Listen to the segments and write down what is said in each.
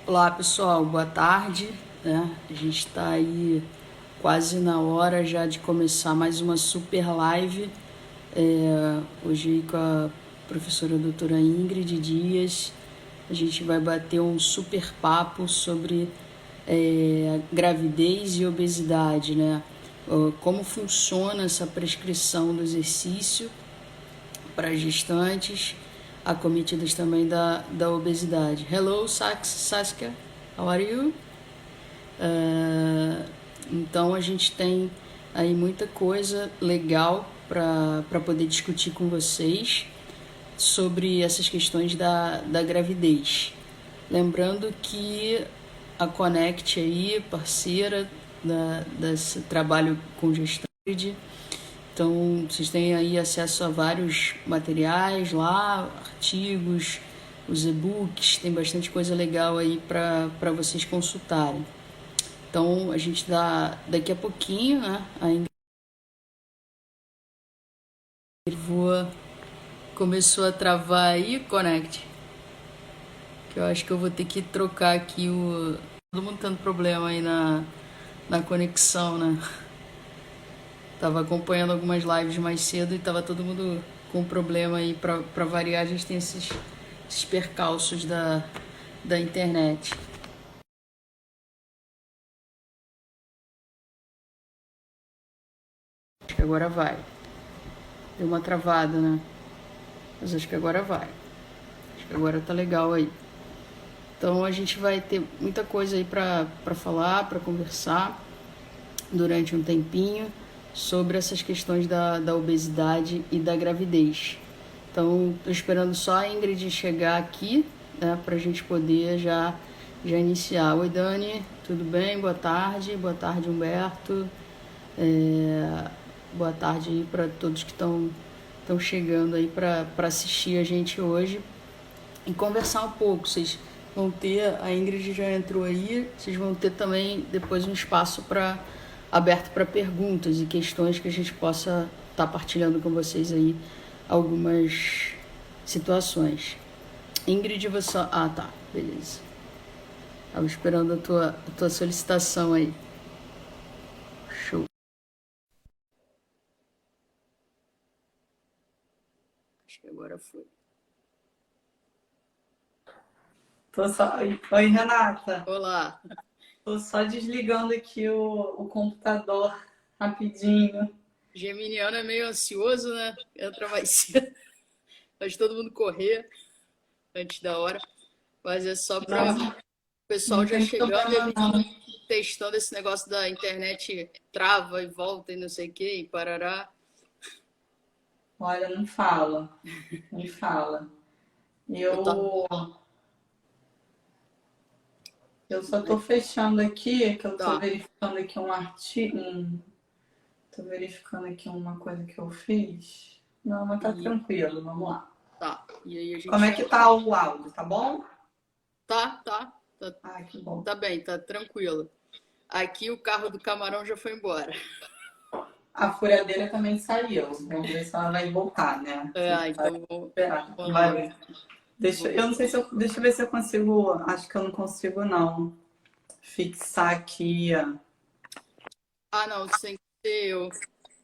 Olá pessoal, boa tarde, né? A gente está aí quase na hora já de começar mais uma super live, hoje aí com a professora doutora Ingrid Dias. A gente vai bater um super papo sobre gravidez e obesidade, né? Como funciona essa prescrição do exercício para gestantes acometidas também da obesidade. Hello, Saskia, how are you? Então a gente tem aí muita coisa legal para poder discutir com vocês sobre essas questões da gravidez. Lembrando que a Connect aí, parceira desse trabalho com gestante, então vocês têm aí acesso a vários materiais lá, artigos, os e-books, tem bastante coisa legal aí para vocês consultarem. Então a gente dá daqui a pouquinho, né? Ainda voa, começou a travar aí, Connect. Que eu acho que eu vou ter que trocar aqui o. Todo mundo tendo problema aí na conexão, né? Tava acompanhando algumas lives mais cedo e tava todo mundo com problema aí pra variar, a gente tem esses percalços da internet. Acho que agora vai. Deu uma travada, né? Mas acho que agora vai. Acho que agora tá legal aí. Então a gente vai ter muita coisa aí para falar, para conversar durante um tempinho sobre essas questões da obesidade e da gravidez. Então estou esperando só a Ingrid chegar aqui, né, para a gente poder já iniciar. Oi Dani, tudo bem? Boa tarde Humberto. Boa tarde aí para todos que estão chegando aí para assistir a gente hoje e conversar um pouco. Vocês vão ter, a Ingrid já entrou aí, vocês vão ter também depois um espaço aberto para perguntas e questões que a gente possa estar partilhando com vocês aí algumas situações. Ingrid, você... Ah, tá, beleza. Estava esperando a tua solicitação aí. Show. Acho que agora foi. Tô só... Oi, Renata. Olá. Tô só desligando aqui o computador rapidinho. Geminiano é meio ansioso, né? Entra mais cedo. Faz todo mundo correr antes da hora. Mas é só para Não, o pessoal não já tem chegando e a problema gente não. testando esse negócio da internet trava e volta e não sei o que, e parará. Olha, não fala. Me fala. Eu tava. Eu só tô fechando aqui, que eu tô Tá, verificando aqui um artigo. Tô verificando aqui uma coisa que eu fiz. Não, mas tá e tranquilo, vamos lá. tá. E aí a Como é gente. que tá o áudio? Tá bom? Tá, Ah, que bom. tá bem, tá tranquilo. Aqui o carro do camarão já foi embora. A furadeira também saiu. Vamos ver se ela vai voltar, né? Vai Então esperar. vamos lá. Vai. Eu não sei se eu. Deixa eu ver se eu consigo. Acho que eu não consigo, não. Fixar aqui. Ah, não, sem ser eu.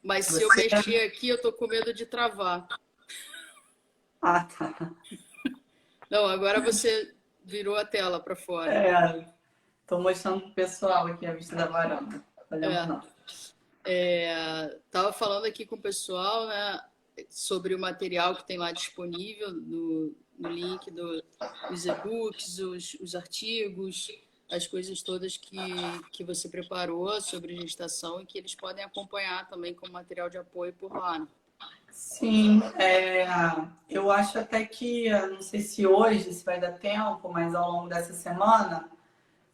Mas se eu Você. mexer aqui, eu tô com medo de travar. Ah, tá. Não, agora você virou a tela para fora. É, tô mostrando pro pessoal aqui a vista da varanda. Tá fazendo É, não. tava falando aqui com o pessoal, né, sobre o material que tem lá disponível no link dos e-books, os artigos, as coisas todas que você preparou sobre gestação e que eles podem acompanhar também como material de apoio por lá, né? Sim, eu acho até que, não sei se hoje, se vai dar tempo, mas ao longo dessa semana,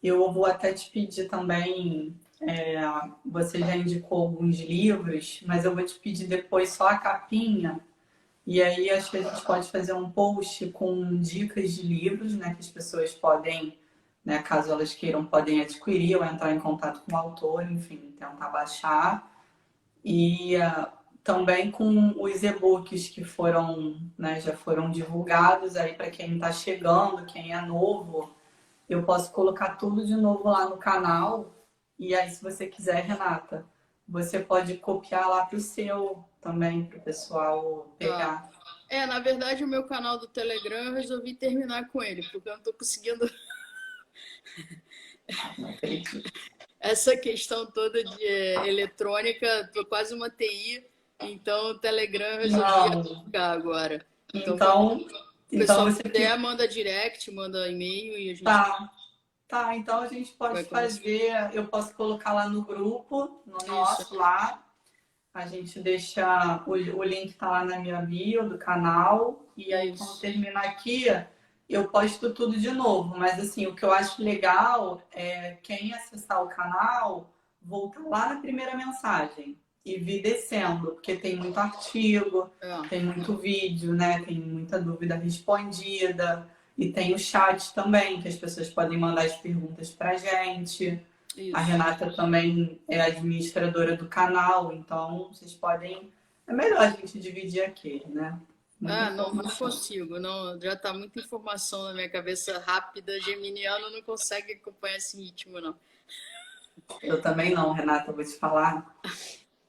eu vou até te pedir também. Você já indicou alguns livros, mas eu vou te pedir depois só a capinha. E aí acho que a gente pode fazer um post com dicas de livros, né, que as pessoas podem, né, caso elas queiram, podem adquirir ou entrar em contato com o autor, enfim, tentar baixar. E também com os e-books que foram, né, já foram divulgados aí para quem está chegando, quem é novo eu posso colocar tudo de novo lá no canal. E aí, se você quiser, Renata, você pode copiar lá pro seu também, pro pessoal Tá. pegar. Na verdade, o meu canal do Telegram eu resolvi terminar com ele, porque eu não tô conseguindo Não acredito. essa questão toda de eletrônica, tô quase uma TI, então o Telegram eu resolvi Não. arriscar agora. Então, quando Então, o então pessoal você puder, manda direct, manda e-mail e a gente tá. Tá, então a gente pode vai conversando. fazer, eu posso colocar lá no grupo, no Isso. nosso lá. A gente deixa o link tá lá na minha bio do canal. E aí, quando Isso. terminar aqui, eu posto tudo de novo. Mas assim, o que eu acho legal é quem acessar o canal voltar lá na primeira mensagem e vir descendo, porque tem muito artigo, É, tem muito vídeo, né? Tem muita dúvida respondida. E tem o chat também, que as pessoas podem mandar as perguntas pra gente. A isso. Renata também é administradora do canal, então vocês podem. É melhor a gente dividir aqui, né? Muita Não informação. consigo, não, já tá muita informação na minha cabeça rápida, geminiano não consegue acompanhar esse ritmo, não. Eu também não, Renata, vou te falar.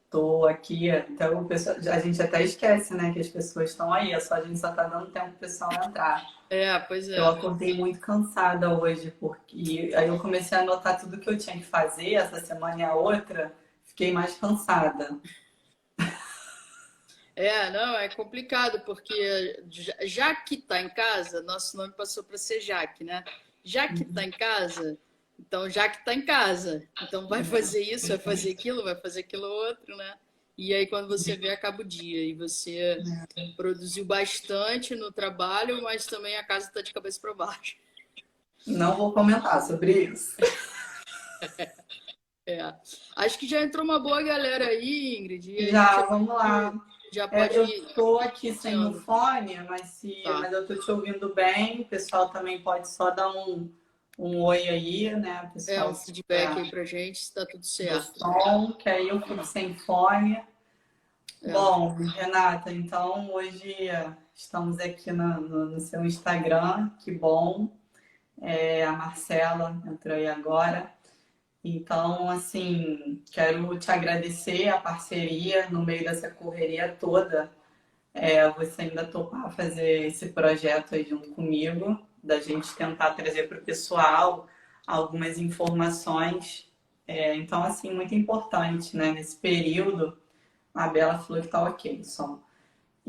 Tô aqui, então a gente até esquece, né, que as pessoas estão aí, a gente só tá dando tempo pro pessoal entrar. Pois Eu é. acordei muito cansada hoje, porque aí eu comecei a anotar tudo que eu tinha que fazer essa semana e a outra, fiquei mais cansada. Não, é complicado, porque já que tá em casa, nosso nome passou para ser Jaque, né? Já que tá em casa, então já que tá em casa, então vai fazer isso, vai fazer aquilo outro, né? E aí quando você vê, acaba o dia e você produziu bastante no trabalho, mas também a casa tá de cabeça para baixo. Não vou comentar sobre isso. É. Acho que já entrou uma boa galera aí, Ingrid, e a gente Já, vamos lá. já pode Eu ir tô aqui sem o iniciando. fone, Tá. mas eu tô te ouvindo bem. O pessoal também pode só dar um oi aí, né? O Um pessoal se feedback tiver aí pra gente, se tá tudo do certo. som, que aí eu fico sem fone. É. Bom, Renata, então hoje estamos aqui no seu Instagram, que bom. A Marcela entrou aí agora. Então, assim, quero te agradecer a parceria no meio dessa correria toda. Você ainda topar fazer esse projeto aí junto comigo, da gente tentar trazer para o pessoal algumas informações. Então, assim, muito importante, né? Nesse período, a Bela falou que tá ok, som.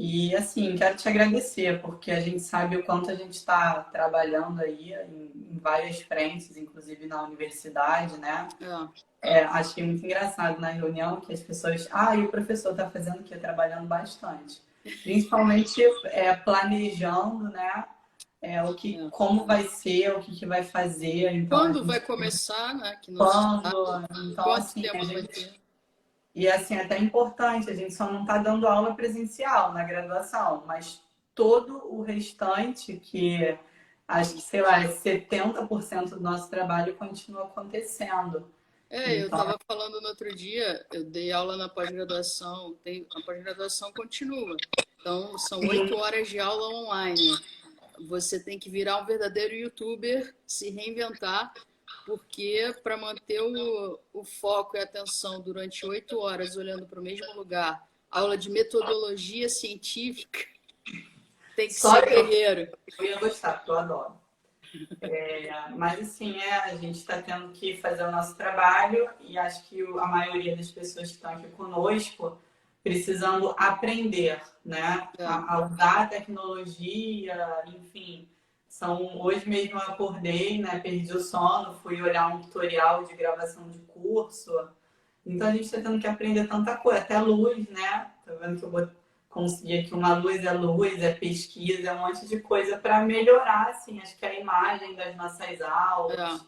E, assim, quero te agradecer, porque a gente sabe o quanto a gente está trabalhando aí em várias frentes, inclusive na universidade, né? É. Achei muito engraçado na reunião que as pessoas. E o professor está fazendo o quê? Trabalhando bastante. Principalmente planejando, né? É. Como vai ser, que vai fazer. Então, a Quando vai gente. começar, né? Que não se sabe. Quando. Então, Quanto assim, a tempo vai gente. ter? E, assim, é até importante, a gente só não está dando aula presencial na graduação, mas todo o restante, que acho que, sei lá, 70% do nosso trabalho continua acontecendo. Eu Então, estava falando no outro dia, eu dei aula na pós-graduação, a pós-graduação continua. Então, são 8 horas de aula online. Você tem que virar um verdadeiro youtuber, se reinventar, porque para manter o foco e a atenção durante 8 horas olhando para o mesmo lugar, aula de metodologia científica, tem que só ser guerreiro. eu ia gostar, porque eu adoro. Mas assim, a gente está tendo que fazer o nosso trabalho e acho que a maioria das pessoas que estão aqui conosco precisando aprender, né? É, A usar a tecnologia, enfim. Hoje mesmo eu acordei, né? Perdi o sono, fui olhar um tutorial de gravação de curso. Então a gente está tendo que aprender tanta coisa, até luz, né? Tá vendo que eu vou conseguir aqui uma luz, é pesquisa, é um monte de coisa para melhorar, assim, acho que a imagem das nossas é. aulas,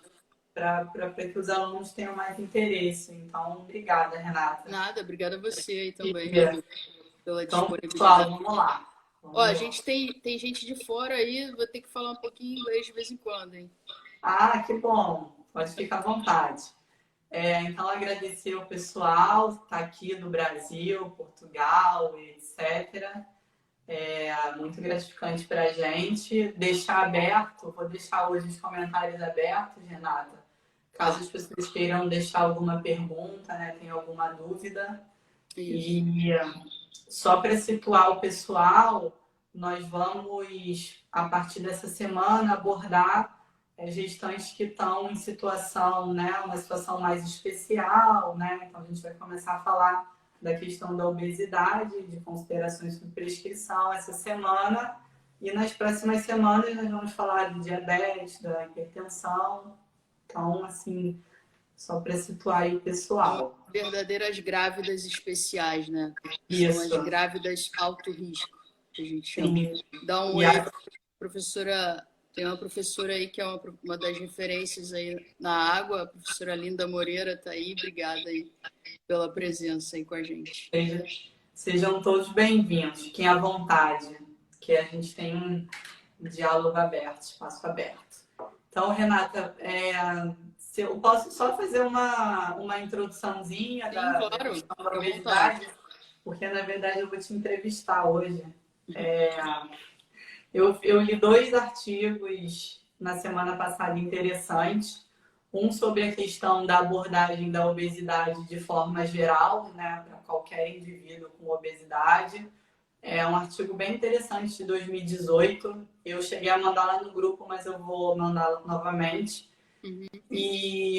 para que os alunos tenham mais interesse. Então, obrigada, Renata. Nada, obrigada a você aí E, também pela então, pessoal, disponibilidade. vamos lá. Ó, a Vamos lá. gente tem gente de fora aí, vou ter que falar um pouquinho inglês de vez em quando, hein? Que bom. Pode ficar à vontade. Então, agradecer ao pessoal que está aqui do Brasil, Portugal, etc. É muito gratificante para a gente. Deixar aberto, vou deixar hoje os comentários abertos, Renata. Caso as pessoas queiram deixar alguma pergunta, né, tem alguma dúvida. Isso. E só para situar o pessoal, nós vamos, a partir dessa semana, abordar gestantes que estão em situação, né, uma situação mais especial, né? Então a gente vai começar a falar da questão da obesidade, de considerações sobre prescrição essa semana. E nas próximas semanas nós vamos falar de diabetes, da hipertensão. Então, assim, só para situar aí o São pessoal. verdadeiras grávidas especiais, né? São as Isso. grávidas alto risco, que a gente chama. Sim. Dá um E oi, a... professora. Tem uma professora aí que é uma das referências aí na água, a professora Linda Moreira está aí. Obrigada aí pela presença aí com a gente. Sejam todos bem-vindos, fiquem à vontade, que a gente tem um diálogo aberto, espaço aberto. Então, Renata, se eu posso só fazer uma introduçãozinha Sim, da claro, questão da fica à obesidade, vontade. porque na verdade eu vou te entrevistar hoje. Eu li 2 artigos na semana passada interessantes. Um sobre a questão da abordagem da obesidade de forma geral, né, para qualquer indivíduo com obesidade. É um artigo bem interessante de 2018. Eu cheguei a mandar lá no grupo, mas eu vou mandar novamente. Uhum. E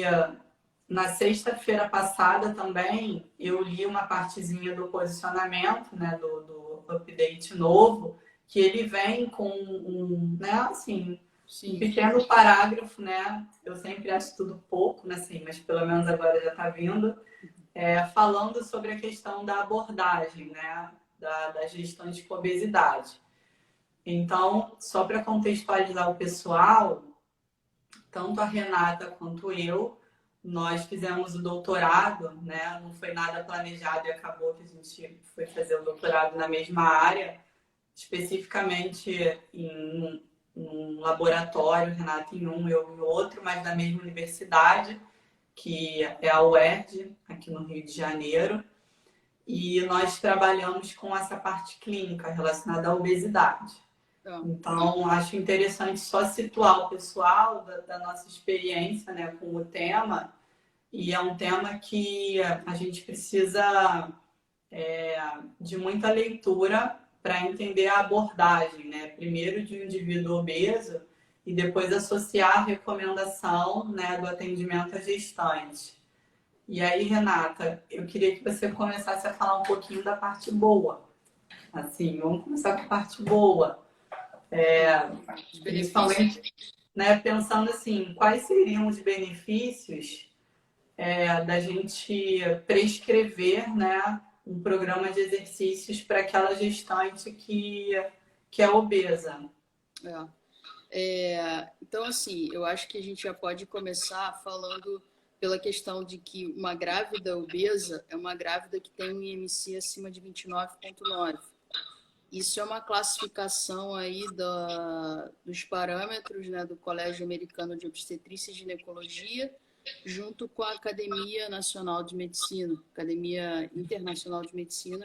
na sexta-feira passada também eu li uma partezinha do posicionamento, né, do update novo, que ele vem com né, assim, um pequeno parágrafo, né? Eu sempre acho tudo pouco, né, assim, mas pelo menos agora já está vindo, falando sobre a questão da abordagem, né, da gestante com obesidade. Então, só para contextualizar o pessoal, tanto a Renata quanto eu, nós fizemos o doutorado, né? Não foi nada planejado e acabou que a gente foi fazer o doutorado na mesma área, especificamente em um laboratório, Renata em um, eu em outro, mas da mesma universidade, que é a UERJ, aqui no Rio de Janeiro. E nós trabalhamos com essa parte clínica relacionada à obesidade. Então, acho interessante só situar o pessoal da nossa experiência, né, com o tema. E é um tema que a gente precisa de muita leitura para entender a abordagem, né? Primeiro de um indivíduo obeso e depois associar a recomendação, né, do atendimento à gestante. E aí, Renata, eu queria que você começasse a falar um pouquinho da parte boa. Assim, vamos começar com a parte boa. Principalmente, né, pensando assim, quais seriam os benefícios da gente prescrever, né, um programa de exercícios para aquela gestante que é obesa. Então, assim, eu acho que a gente já pode começar falando pela questão de que uma grávida obesa é uma grávida que tem um IMC acima de 29,9. Isso é uma classificação aí dos parâmetros, né, do Colégio Americano de Obstetrícia e Ginecologia, junto com a Academia Nacional de Medicina, Academia Internacional de Medicina.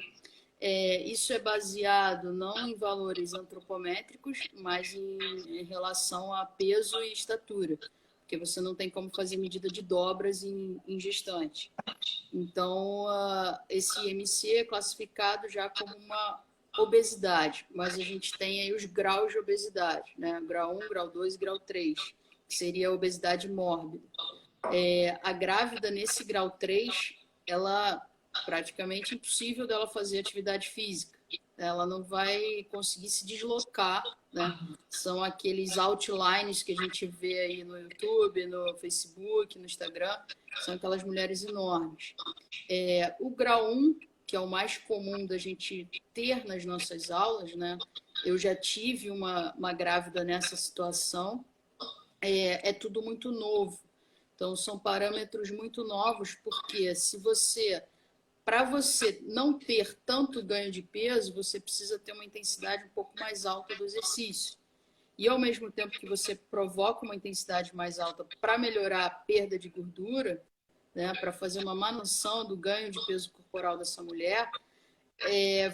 Isso é baseado não em valores antropométricos, mas em relação a peso e estatura, porque você não tem como fazer medida de dobras em gestante. Então, esse IMC é classificado já como uma obesidade, mas a gente tem aí os graus de obesidade, né? Grau 1, grau 2 e grau 3, que seria a obesidade mórbida. A grávida, nesse grau 3, ela praticamente impossível dela fazer atividade física. Ela não vai conseguir se deslocar, né? São aqueles outlines que a gente vê aí no YouTube, no Facebook, no Instagram, são aquelas mulheres enormes. O grau 1, que é o mais comum da gente ter nas nossas aulas, né? Eu já tive uma grávida nessa situação. É tudo muito novo. Então, são parâmetros muito novos, porque para você não ter tanto ganho de peso, você precisa ter uma intensidade um pouco mais alta do exercício. E ao mesmo tempo que você provoca uma intensidade mais alta para melhorar a perda de gordura, né, para fazer uma manutenção do ganho de peso corporal dessa mulher,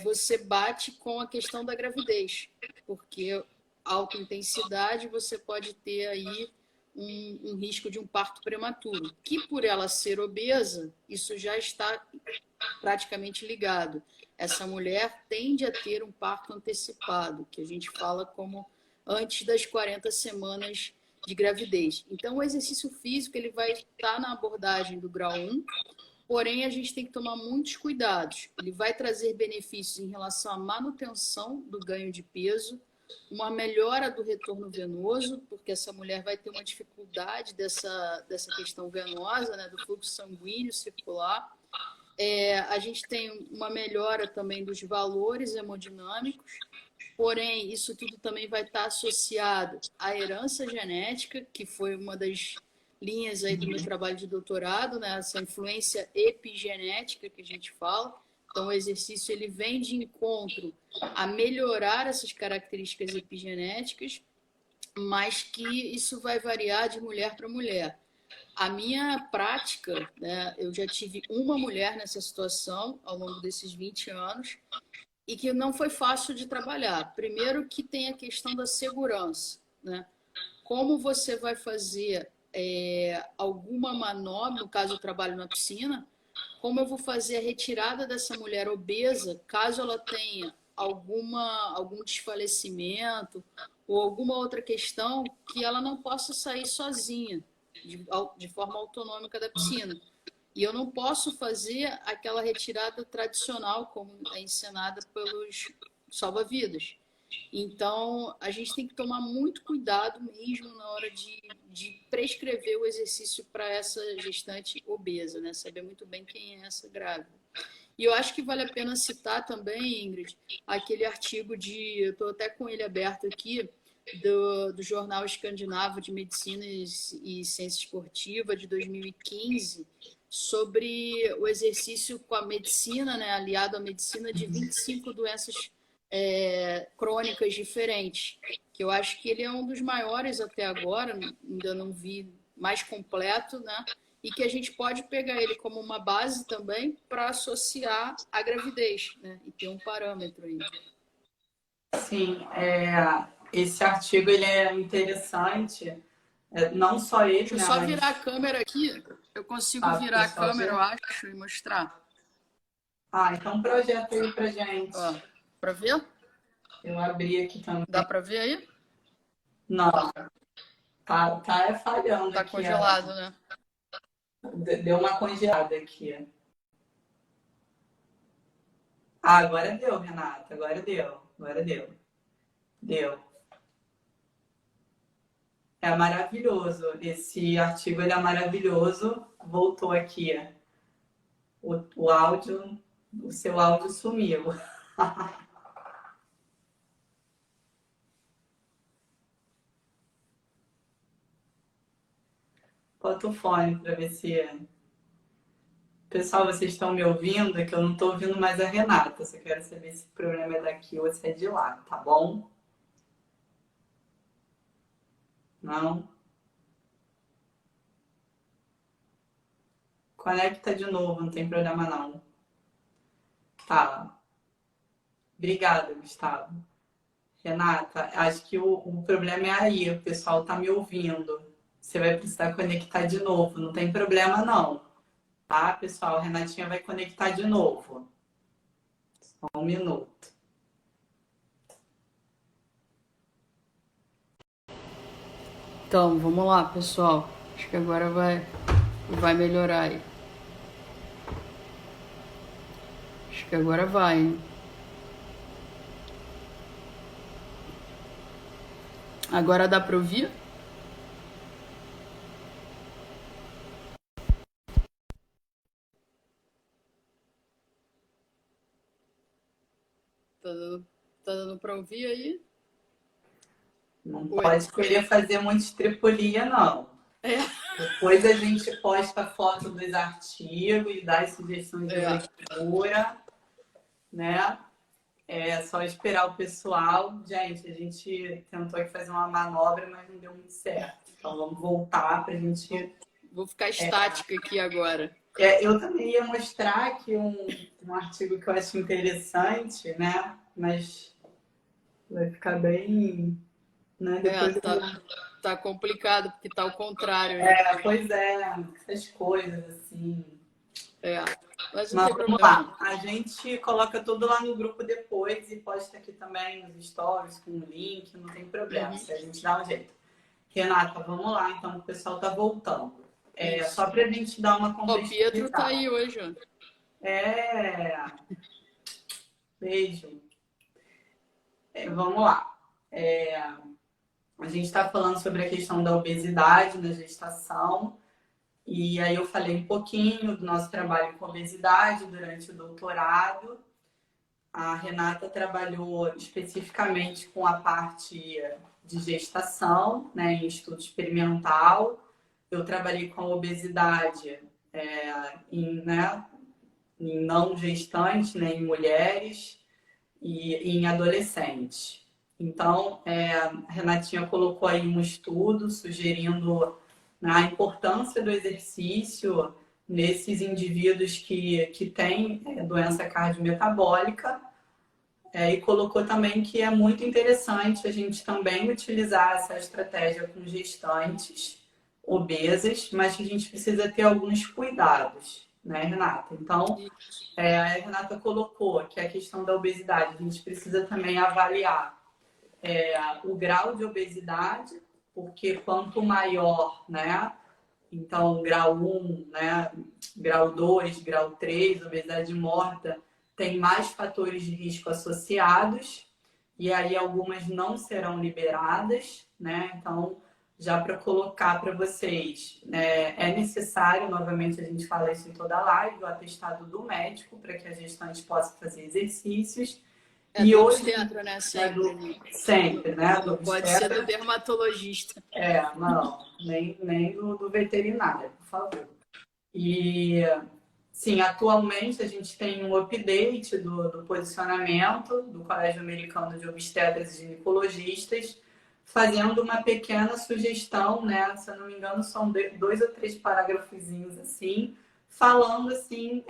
você bate com a questão da gravidez, porque alta intensidade você pode ter aí um risco de um parto prematuro, que por ela ser obesa, isso já está praticamente ligado. Essa mulher tende a ter um parto antecipado, que a gente fala como antes das 40 semanas de gravidez. Então, o exercício físico ele vai estar na abordagem do grau 1, porém a gente tem que tomar muitos cuidados. Ele vai trazer benefícios em relação à manutenção do ganho de peso, uma melhora do retorno venoso, porque essa mulher vai ter uma dificuldade dessa questão venosa, né, do fluxo sanguíneo circular. A gente tem uma melhora também dos valores hemodinâmicos, porém, isso tudo também vai estar associado à herança genética, que foi uma das linhas aí do meu trabalho de doutorado, né? Essa influência epigenética que a gente fala. Então, o exercício ele vem de encontro a melhorar essas características epigenéticas, mas que isso vai variar de mulher para mulher. A minha prática, né, eu já tive uma mulher nessa situação ao longo desses 20 anos e que não foi fácil de trabalhar. Primeiro que tem a questão da segurança, né? Como você vai fazer alguma manobra, no caso eu trabalho na piscina, como eu vou fazer a retirada dessa mulher obesa, caso ela tenha algum desfalecimento ou alguma outra questão que ela não possa sair sozinha, de forma autonômica da piscina. E eu não posso fazer aquela retirada tradicional, como é ensinada pelos salva-vidas. Então, a gente tem que tomar muito cuidado mesmo na hora de prescrever o exercício para essa gestante obesa, né? Saber muito bem quem é essa grávida. E eu acho que vale a pena citar também, Ingrid, aquele artigo eu estou até com ele aberto aqui, do Jornal Escandinavo de Medicina e Ciência Esportiva, de 2015, sobre o exercício com a medicina, né, aliado à medicina, de 25 doenças crônicas diferentes, que eu acho que ele é um dos maiores até agora, ainda não vi mais completo, né? E que a gente pode pegar ele como uma base também para associar à gravidez, né? E ter um parâmetro aí. Sim, esse artigo ele é interessante, não só ele, Deixa eu né, só mas virar a câmera aqui. Eu consigo virar a câmera, eu acho, e mostrar. Então projeta aí pra gente. Ó, para ver? Eu abri aqui também. Dá para ver aí? Não, tá falhando Tá aqui. congelado, né? Deu uma congelada aqui. Agora deu, Renata. Agora deu. Deu. É maravilhoso. Esse artigo ele é maravilhoso. Voltou aqui. O áudio, o seu áudio sumiu. Bota o fone para ver se. Pessoal, vocês estão me ouvindo? É que eu não estou ouvindo mais a Renata. Só quero saber se o problema é daqui ou se é de lá, tá bom? Não? Conecta de novo, não tem problema não. Tá. Obrigada, Gustavo. Renata, acho que o problema é aí, o pessoal tá me ouvindo. Você vai precisar conectar de novo, não tem problema não. Tá, pessoal? A Renatinha vai conectar de novo. Só um minuto. Então, vamos lá, pessoal. Acho que agora vai melhorar aí. Acho que agora vai, hein? Agora dá para ouvir? Tá dando para ouvir aí? Não pode querer fazer muita estripulia, não. Depois a gente posta foto dos artigos e dá as sugestões de leitura, né? É só esperar o pessoal. Gente, a gente tentou aqui fazer uma manobra, mas não deu muito certo. Então vamos voltar pra gente. Vou ficar estática aqui agora. Eu também ia mostrar aqui um artigo que eu acho interessante, né? Mas vai ficar bem, né? Depois eu... Tá complicado, porque tá ao contrário, né? Pois é, essas coisas assim. É, mas não Mas tem vamos problema não. lá, a gente coloca tudo lá no grupo depois e posta aqui também nos stories com o link, não tem problema, Uhum, se a gente dá um jeito. Renata, vamos lá, então, o pessoal tá voltando. isso. Só para a gente dar uma Ó, o Pietro tá contextualizada. aí hoje, ó. É, beijo. Vamos lá. A gente está falando sobre a questão da obesidade na gestação, e aí eu falei um pouquinho do nosso trabalho com obesidade durante o doutorado. A Renata trabalhou especificamente com a parte de gestação, né, em estudo experimental. Eu trabalhei com a obesidade né, em não gestantes, né, em mulheres e em adolescentes. Então, a Renatinha colocou aí um estudo sugerindo, né, a importância do exercício nesses indivíduos que têm doença cardiometabólica, e colocou também que é muito interessante a gente também utilizar essa estratégia com gestantes obesas, mas que a gente precisa ter alguns cuidados, né, Renata? Então, a Renata colocou que a questão da obesidade, a gente precisa também avaliar o grau de obesidade, porque quanto maior, né? Então, grau 1, né? Grau 2, grau 3, obesidade morta, tem mais fatores de risco associados, e aí algumas não serão liberadas, né? Então, já para colocar para vocês, é necessário, novamente a gente fala isso em toda a live, o atestado do médico para que a gestante possa fazer exercícios. É E do hoje, obstetra, né? do, Sempre. sempre, né? Do Não pode ser do obstetra, dermatologista. não, nem do veterinário, por favor. E sim, atualmente a gente tem um update do posicionamento do Colégio Americano de Obstetras e Ginecologistas, fazendo uma pequena sugestão, né? Se eu não me engano, são 2 ou 3 parágrafozinhos assim, falando assim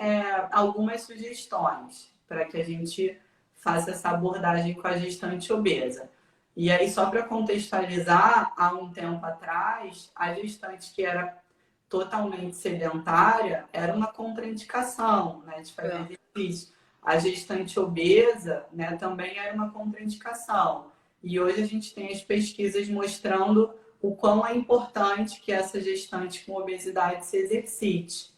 algumas sugestões para que a gente faça essa abordagem com a gestante obesa. E aí, só para contextualizar, há um tempo atrás, a gestante que era totalmente sedentária era uma contraindicação, né, de fazer exercício. A gestante obesa, né, também era uma contraindicação. E hoje a gente tem as pesquisas mostrando o quão é importante que essa gestante com obesidade se exercite.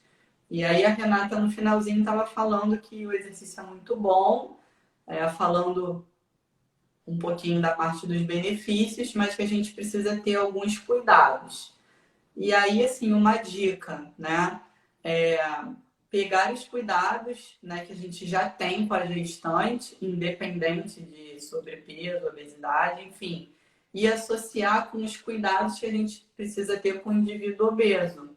E aí a Renata no finalzinho estava falando que o exercício é muito bom, falando um pouquinho da parte dos benefícios, mas que a gente precisa ter alguns cuidados. E aí, assim, uma dica, né? É pegar os cuidados, né, que a gente já tem com a gestante, independente de sobrepeso, obesidade, enfim, e associar com os cuidados que a gente precisa ter com o indivíduo obeso.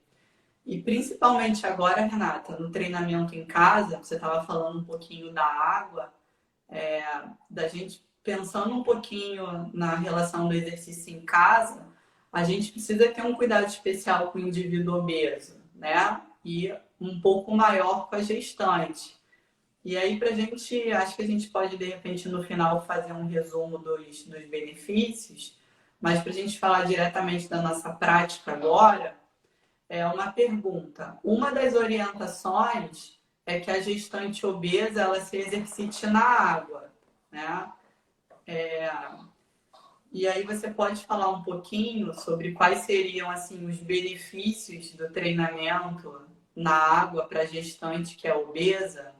E principalmente agora, Renata, no treinamento em casa, você estava falando um pouquinho da água, da gente pensando um pouquinho na relação do exercício em casa, a gente precisa ter um cuidado especial com o indivíduo obeso, né? E um pouco maior com a gestante. E aí, para a gente, acho que a gente pode, de repente, no final, fazer um resumo dos benefícios, mas para a gente falar diretamente da nossa prática agora, é uma pergunta. Uma das orientações é que a gestante obesa ela se exercite na água, né? E aí você pode falar um pouquinho sobre quais seriam assim os benefícios do treinamento na água para gestante que é obesa?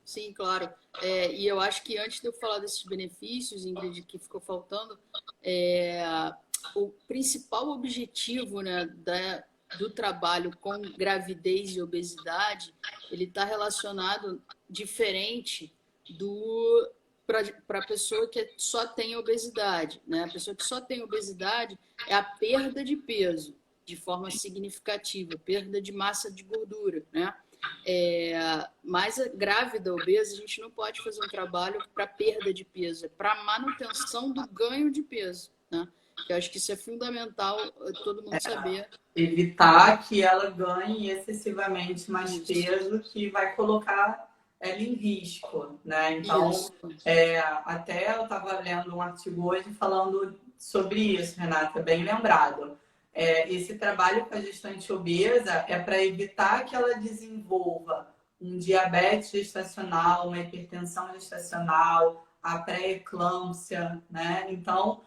Sim, claro. E eu acho que antes de eu falar desses benefícios, Ingrid, que ficou faltando, é, o principal objetivo, né, do trabalho com gravidez e obesidade, ele está relacionado diferente do para a pessoa que só tem obesidade, né? A pessoa que só tem obesidade é a perda de peso de forma significativa, perda de massa de gordura, né? Mas a grávida obesa, a gente não pode fazer um trabalho para perda de peso, é para manutenção do ganho de peso, né? Eu acho que isso é fundamental todo mundo saber. Evitar que ela ganhe excessivamente mais Isso, peso que vai colocar ela em risco, né? Então, isso, até eu estava lendo um artigo hoje falando sobre isso, Renata, bem lembrado. Esse trabalho com a gestante obesa é para evitar que ela desenvolva um diabetes gestacional, uma hipertensão gestacional, a pré-eclâmpsia, né? Então,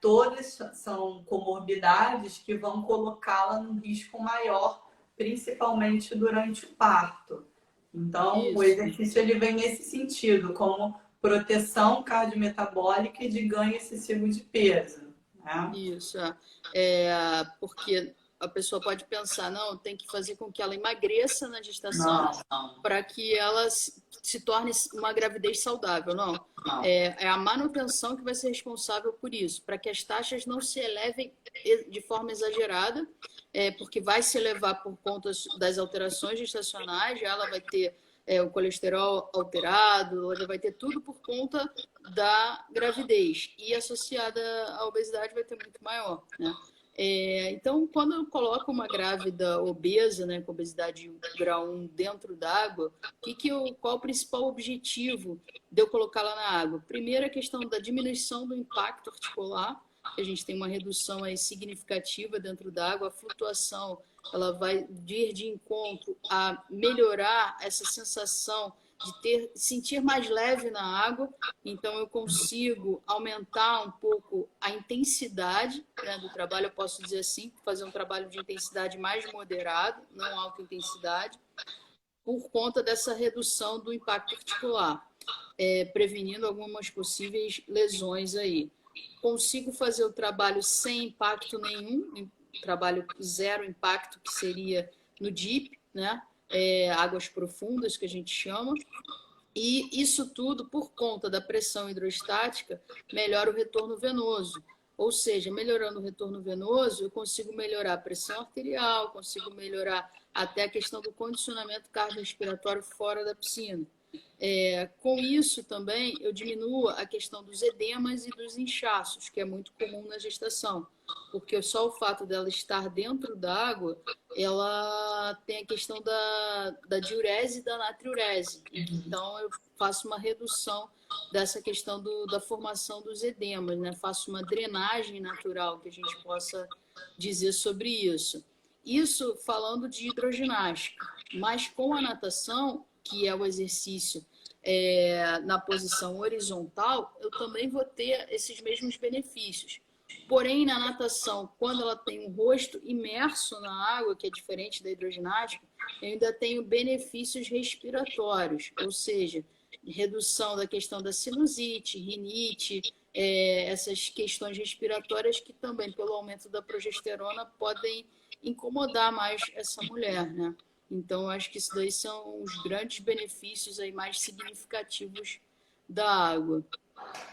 todas são comorbidades que vão colocá-la num risco maior, principalmente durante o parto. Então, o isso. exercício ele vem nesse sentido, como proteção cardiometabólica e de ganho excessivo de peso, né? Isso, porque a pessoa pode pensar, não, tem que fazer com que ela emagreça na gestação Não, não, para que ela se torne uma gravidez saudável. Não, não. é a manutenção que vai ser responsável por isso, para que as taxas não se elevem de forma exagerada, porque vai se elevar por conta das alterações gestacionais, ela vai ter o colesterol alterado, ela vai ter tudo por conta da gravidez e associada à obesidade vai ter muito maior, né? Então, quando eu coloco uma grávida obesa, né, com obesidade grau 1 dentro d'água, qual o principal objetivo de eu colocá-la na água? Primeiro, a questão da diminuição do impacto articular, que a gente tem uma redução aí significativa dentro d'água, a flutuação ela vai vir de encontro a melhorar essa sensação de sentir mais leve na água, então eu consigo aumentar um pouco a intensidade, né, do trabalho, eu posso dizer assim, fazer um trabalho de intensidade mais moderado, não alta intensidade, por conta dessa redução do impacto articular, prevenindo algumas possíveis lesões aí. Consigo fazer o trabalho sem impacto nenhum, trabalho zero impacto, que seria no DIP, né? Águas profundas, que a gente chama, e isso tudo, por conta da pressão hidrostática, melhora o retorno venoso. Ou seja, melhorando o retorno venoso, eu consigo melhorar a pressão arterial, consigo melhorar até a questão do condicionamento cardiorrespiratório fora da piscina. Com isso também eu diminuo a questão dos edemas e dos inchaços, que é muito comum na gestação, porque só o fato dela estar dentro d'água, ela tem a questão da diurese e da natriurese. Então eu faço uma redução dessa questão da formação dos edemas, né? Faço uma drenagem natural, que a gente possa dizer sobre isso. Isso falando de hidroginástica, mas com a natação, que é o exercício na posição horizontal, eu também vou ter esses mesmos benefícios. Porém, na natação, quando ela tem o rosto imerso na água, que é diferente da hidroginástica, eu ainda tenho benefícios respiratórios, ou seja, redução da questão da sinusite, rinite, essas questões respiratórias que também, pelo aumento da progesterona, podem incomodar mais essa mulher, né? Então, eu acho que isso daí são os grandes benefícios aí mais significativos da água.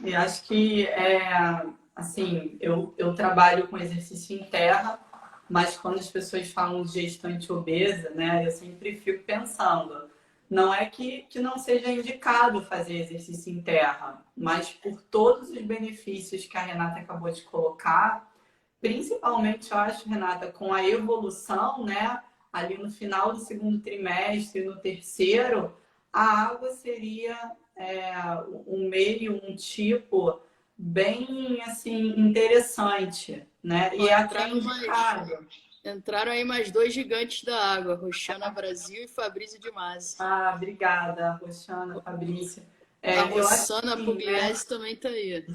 E acho que, assim, eu trabalho com exercício em terra, mas quando as pessoas falam de gestante obesa, né, eu sempre fico pensando, não é que não seja indicado fazer exercício em terra, mas por todos os benefícios que a Renata acabou de colocar, principalmente, eu acho, Renata, com a evolução, né, ali no final do segundo trimestre, no terceiro, a água seria um meio, um tipo bem assim interessante, né? E é até indicado. Entraram aí mais dois gigantes da água, Roxana Brasil e Fabrício de Masi. Ah, obrigada, Roxana, Fabrício. A Eu acho Rossana assim, né? Pugliese também está aí.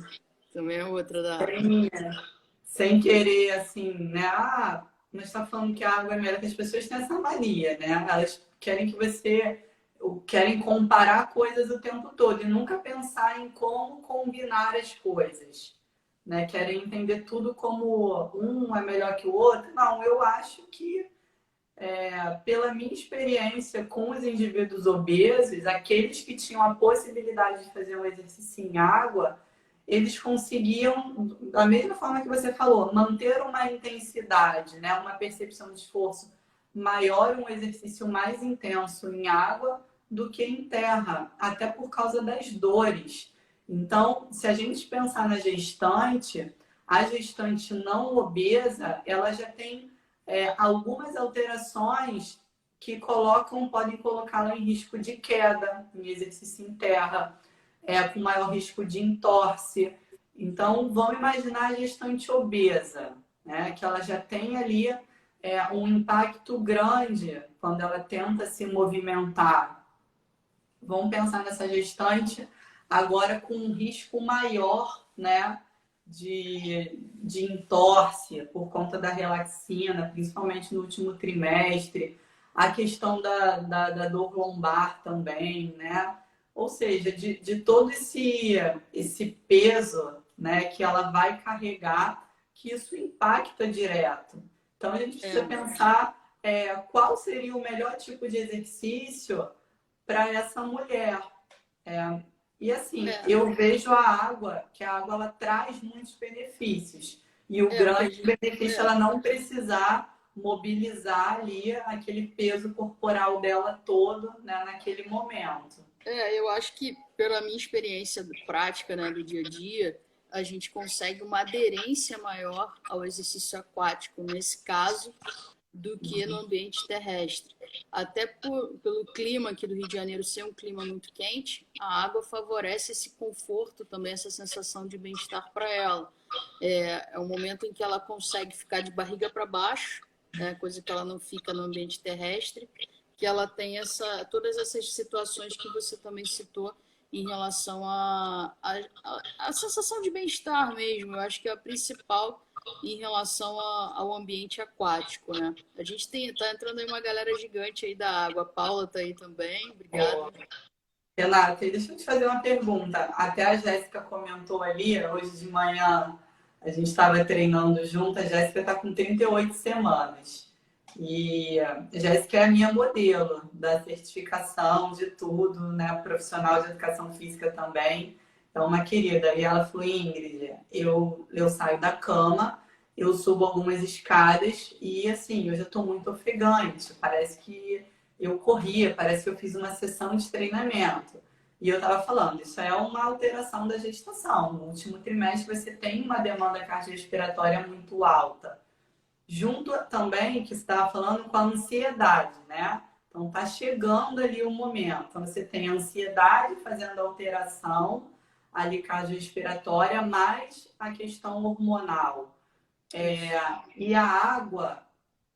Também é outra da água. Sem querer, assim, né? Ah, mas está falando que a água é melhor, que as pessoas têm essa mania, né? Elas querem que você querem comparar coisas o tempo todo e nunca pensar em como combinar as coisas, né? Querem entender tudo como um é melhor que o outro. Não, eu acho que pela minha experiência com os indivíduos obesos, aqueles que tinham a possibilidade de fazer um exercício em água, eles conseguiam, da mesma forma que você falou, manter uma intensidade, né? Uma percepção de esforço maior, um exercício mais intenso em água do que em terra, até por causa das dores. Então, se a gente pensar na gestante, a gestante não obesa, ela já tem algumas alterações que podem colocá-la em risco de queda, em exercício em terra, com maior risco de entorse. Então, vamos imaginar a gestante obesa, né? Que ela já tem ali um impacto grande quando ela tenta se movimentar. Vamos pensar nessa gestante agora com um risco maior, né? De entorse por conta da relaxina, principalmente no último trimestre, a questão da dor lombar também, né? Ou seja, de todo esse peso, né, que ela vai carregar, que isso impacta direto. Então a gente precisa pensar qual seria o melhor tipo de exercício para essa mulher. E assim, eu vejo que a água ela traz muitos benefícios. E o grande benefício é ela não precisar mobilizar ali aquele peso corporal dela todo, né, naquele momento. Eu acho que pela minha experiência prática, né, do dia a dia, a gente consegue uma aderência maior ao exercício aquático, nesse caso, do que no ambiente terrestre. Até pelo clima aqui do Rio de Janeiro ser um clima muito quente, a água favorece esse conforto também, essa sensação de bem-estar para ela. É um momento em que ela consegue ficar de barriga para baixo, né, coisa que ela não fica no ambiente terrestre, que ela tem todas essas situações que você também citou em relação à sensação de bem-estar mesmo. Eu acho que é a principal em relação ao ambiente aquático, né? A gente tá entrando aí uma galera gigante aí da água. A Paula tá aí também, obrigada. Renata, deixa eu te fazer uma pergunta. Até a Jéssica comentou ali, hoje de manhã a gente estava treinando junto, a Jéssica está com 38 semanas. E a Jéssica é a minha modelo da certificação, de tudo, né? Profissional de educação física também. Então, uma querida. E ela falou, Ingrid, eu saio da cama, eu subo algumas escadas e, assim, eu já estou muito ofegante. Parece que eu corria, parece que eu fiz uma sessão de treinamento. E eu estava falando, isso é uma alteração da gestação. No último trimestre, você tem uma demanda cardiorrespiratória muito alta. Junto também, que você estava falando, com a ansiedade, né? Então, tá chegando ali o momento. Então, você tem a ansiedade fazendo alteração ali cardiorrespiratória, mais a questão hormonal. E a água,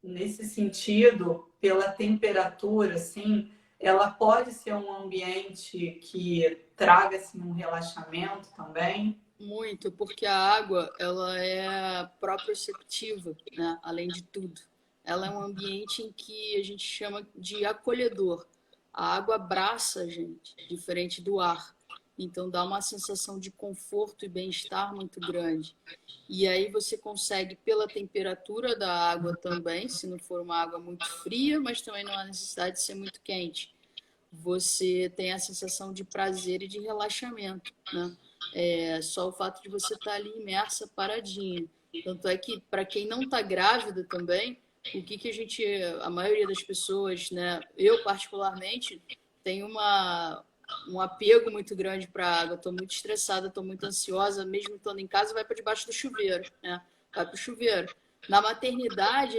nesse sentido, pela temperatura, assim, ela pode ser um ambiente que traga assim, um relaxamento também. Muito, porque a água, ela é proprioceptiva, né? Além de tudo. Ela é um ambiente em que a gente chama de acolhedor. A água abraça a gente, diferente do ar. Então dá uma sensação de conforto e bem-estar muito grande. E aí você consegue, pela temperatura da água também, se não for uma água muito fria, mas também não há necessidade de ser muito quente. Você tem a sensação de prazer e de relaxamento, né? Só o fato de você estar ali imersa, paradinha. Tanto é que, para quem não está grávida também, a maioria das pessoas, né, eu particularmente, tenho um apego muito grande para a água. Estou muito estressada, estou muito ansiosa, mesmo estando em casa, vai para debaixo do chuveiro, né? Vai para o chuveiro. Na maternidade,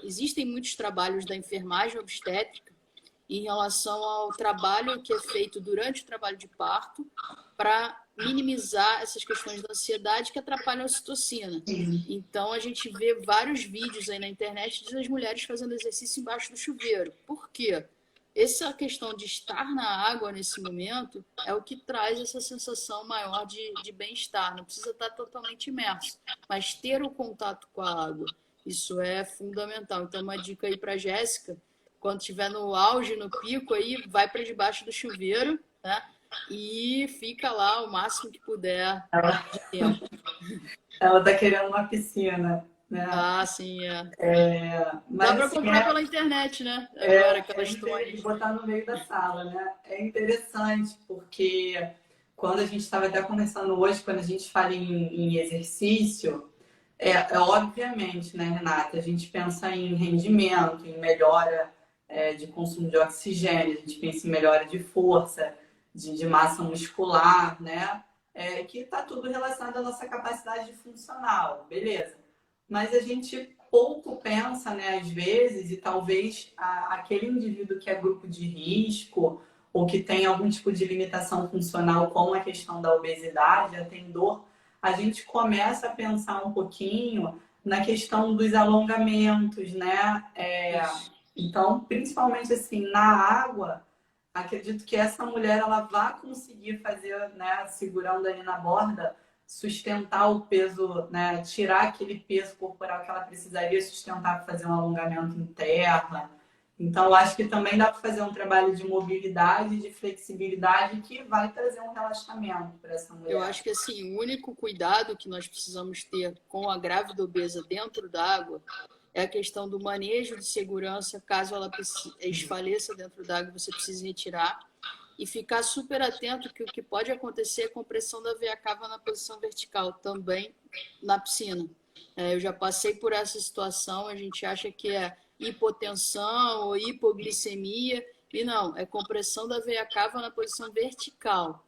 existem muitos trabalhos da enfermagem obstétrica em relação ao trabalho que é feito durante o trabalho de parto para minimizar essas questões da ansiedade que atrapalham a ocitocina. Então, a gente vê vários vídeos aí na internet das mulheres fazendo exercício embaixo do chuveiro. Por quê? Essa questão de estar na água nesse momento é o que traz essa sensação maior de bem-estar. Não precisa estar totalmente imerso, mas ter o contato com a água, isso é fundamental. Então, uma dica aí para a Jéssica, quando estiver no auge, no pico, aí vai para debaixo do chuveiro, né? E fica lá o máximo que puder de tempo. Ela tá querendo uma piscina, né? Ah, sim, Mas, dá para assim, comprar pela internet, né? Agora que elas estão aí. botar no meio da sala, né? É interessante, porque quando a gente estava até conversando hoje, quando a gente fala em exercício, obviamente, né, Renata? A gente pensa em rendimento, em melhora de consumo de oxigênio, a gente pensa em melhora de força, de massa muscular, né? que está tudo relacionado à nossa capacidade funcional, beleza. Mas a gente pouco pensa, né, às vezes, e talvez aquele indivíduo que é grupo de risco ou que tem algum tipo de limitação funcional, como a questão da obesidade, a tem dor, a gente começa a pensar um pouquinho na questão dos alongamentos, né? Então, principalmente assim, na água, acredito que essa mulher ela vai conseguir fazer, né, segurando ali na borda, sustentar o peso, né, tirar aquele peso corporal que ela precisaria sustentar para fazer um alongamento em terra. Então, eu acho que também dá para fazer um trabalho de mobilidade, de flexibilidade que vai trazer um relaxamento para essa mulher. Eu acho que assim, o único cuidado que nós precisamos ter com a grávida obesa dentro d'água é a questão do manejo de segurança, caso ela esfaleça dentro d'água, você precise retirar. E ficar super atento que o que pode acontecer é a compressão da veia cava na posição vertical, também na piscina. Eu já passei por essa situação, a gente acha que é hipotensão ou hipoglicemia, e não, é compressão da veia cava na posição vertical.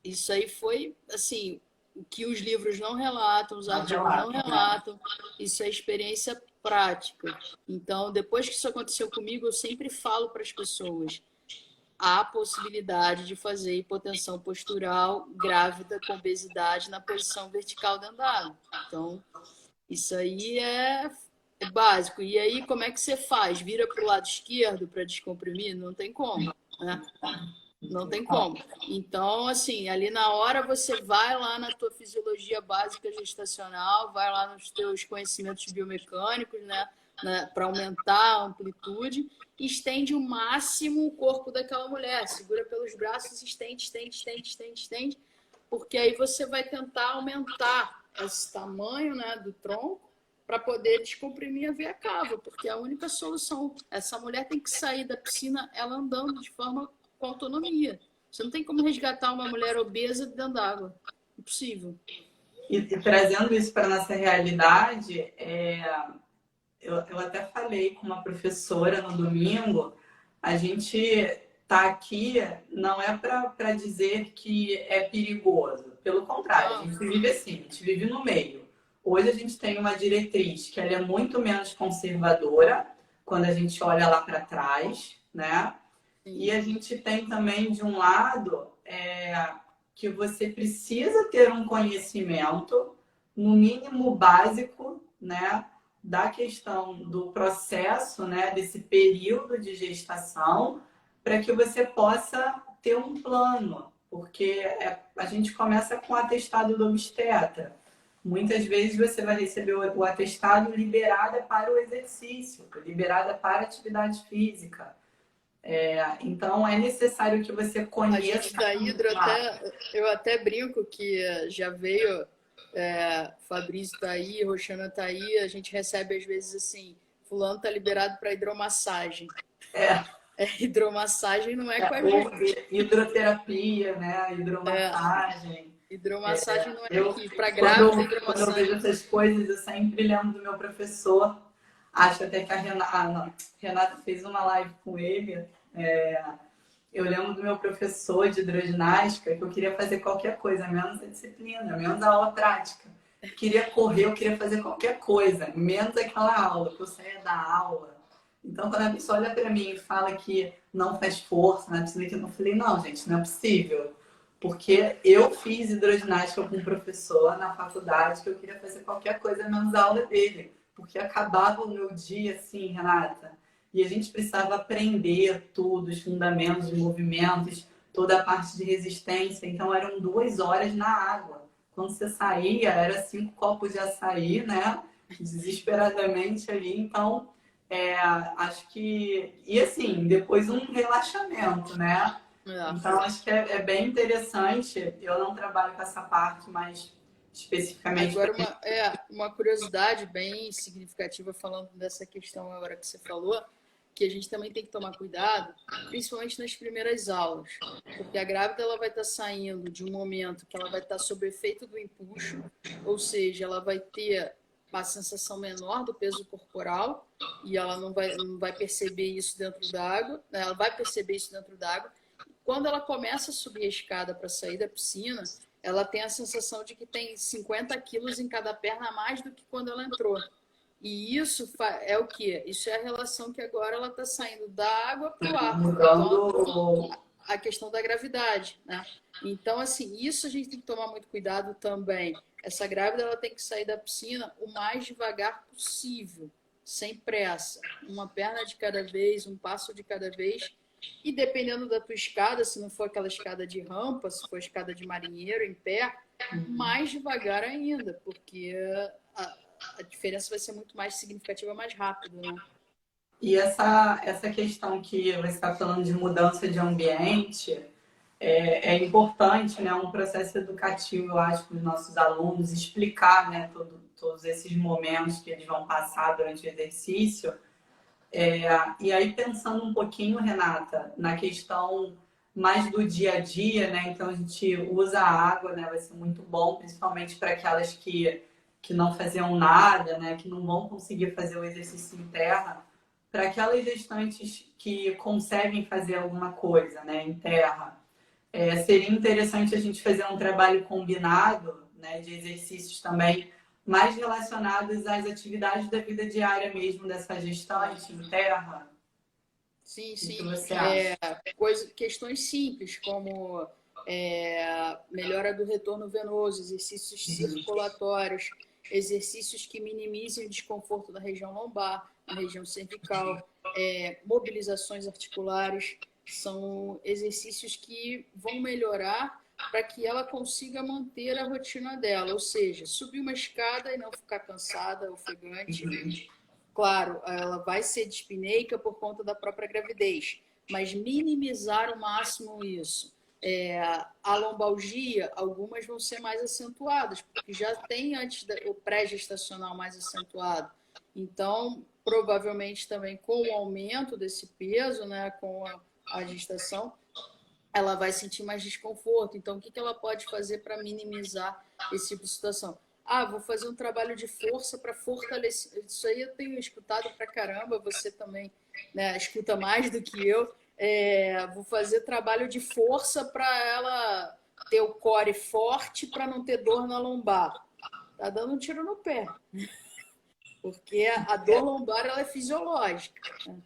Isso aí foi, assim, o que os livros não relatam, os artigos não relatam, isso é experiência prática. Então, depois que isso aconteceu comigo, eu sempre falo para as pessoas, há a possibilidade de fazer hipotensão postural grávida com obesidade na posição vertical dentro da água. Então, isso aí é básico. E aí, como é que você faz? Vira para o lado esquerdo para descomprimir? Não tem como, né? Não tem como. Então, assim, ali na hora você vai lá na tua fisiologia básica gestacional, vai lá nos teus conhecimentos biomecânicos, né, para aumentar a amplitude, e estende o máximo o corpo daquela mulher. Segura pelos braços, estende, porque aí você vai tentar aumentar esse tamanho, né, do tronco para poder descomprimir a veia cava, porque é a única solução. Essa mulher tem que sair da piscina ela andando de forma com autonomia. Você não tem como resgatar uma mulher obesa dentro d'água. Impossível. E trazendo isso para a nossa realidade, eu até falei com uma professora no domingo, a gente está aqui não é para dizer que é perigoso. Pelo contrário, a gente vive assim, a gente vive no meio. Hoje a gente tem uma diretriz que ela é muito menos conservadora quando a gente olha lá para trás, né? E a gente tem também, de um lado, que você precisa ter um conhecimento, no mínimo básico, né, da questão do processo, né, desse período de gestação, para que você possa ter um plano, porque a gente começa com o atestado do obstetra. Muitas vezes você vai receber o atestado liberada para o exercício, liberada para a atividade física. Então é necessário que você conheça. A gente da Hidro eu até brinco que já veio Fabrício tá aí, Roxana tá aí, a gente recebe às vezes assim, fulano tá liberado para hidromassagem. Hidromassagem não é com a gente. Hidroterapia, né? Hidromassagem. Hidromassagem não é aqui. Para grávida, hidromassagem. Quando eu vejo essas coisas, eu sempre lembro do meu professor. Acho até que a Renata fez uma live com ele. Eu lembro do meu professor de hidroginástica que eu queria fazer qualquer coisa, menos a disciplina, menos a aula prática. Eu queria correr, eu queria fazer qualquer coisa, menos aquela aula, que eu saía da aula. Então, quando a pessoa olha para mim e fala que não faz força na piscina, eu falei, não, gente, não é possível. Porque eu fiz hidroginástica com um professor na faculdade que eu queria fazer qualquer coisa menos a aula dele. Porque acabava o meu dia assim, Renata. E a gente precisava aprender tudo, os fundamentos de movimentos, toda a parte de resistência. Então, eram 2 horas na água. Quando você saía, era 5 copos de açaí, né? Desesperadamente ali. Então, acho que... E assim, depois um relaxamento, né? Então, acho que é bem interessante. Eu não trabalho com essa parte, mas especificamente... Agora, uma curiosidade bem significativa falando dessa questão agora que você falou, que a gente também tem que tomar cuidado, principalmente nas primeiras aulas, porque a grávida ela vai estar saindo de um momento que ela vai estar sob efeito do empuxo, ou seja, ela vai ter uma sensação menor do peso corporal e ela não vai perceber isso dentro da água, né? Ela vai perceber isso dentro da água. Quando ela começa a subir a escada para sair da piscina, ela tem a sensação de que tem 50 quilos em cada perna a mais do que quando ela entrou. E isso é o quê? Isso é a relação que agora ela está saindo da água para o ar. Então, Mudando. a questão da gravidade, né? Então, assim, isso a gente tem que tomar muito cuidado também. Essa grávida, ela tem que sair da piscina o mais devagar possível, sem pressa. Uma perna de cada vez, um passo de cada vez. E dependendo da tua escada, se não for aquela escada de rampa, se for escada de marinheiro em pé, mais devagar ainda, porque a diferença vai ser muito mais significativa, mais rápido, né? E essa questão que você está falando de mudança de ambiente é importante, né? Um processo educativo, eu acho, para os nossos alunos explicar, né, todos esses momentos que eles vão passar durante o exercício. E aí, pensando um pouquinho, Renata, na questão mais do dia a dia, né? Então, a gente usa a água, né? Vai ser muito bom, principalmente para aquelas que não faziam nada, né? Que não vão conseguir fazer o exercício em terra. Para aquelas gestantes que conseguem fazer alguma coisa, né? Em terra, seria interessante a gente fazer um trabalho combinado, né? De exercícios também mais relacionados às atividades da vida diária mesmo dessa gestante em terra. Sim, O que sim. você acha? Questões simples, como melhora do retorno venoso, exercícios circulatórios, exercícios que minimizem o desconforto da região lombar, na região cervical, mobilizações articulares, são exercícios que vão melhorar para que ela consiga manter a rotina dela, ou seja, subir uma escada e não ficar cansada, ofegante. Claro, ela vai ser dispineica por conta da própria gravidez, mas minimizar ao máximo isso. A lombalgia, algumas vão ser mais acentuadas, porque já tem antes o pré-gestacional mais acentuado. Então, provavelmente também com o aumento desse peso, né, com a gestação, ela vai sentir mais desconforto. Então, o que ela pode fazer para minimizar esse tipo de situação? Vou fazer um trabalho de força para fortalecer. Isso aí eu tenho escutado pra caramba, você também, né, escuta mais do que eu. Vou fazer trabalho de força para ela ter o core forte para não ter dor na lombar. Tá dando um tiro no pé, porque a dor lombar ela é fisiológica, né?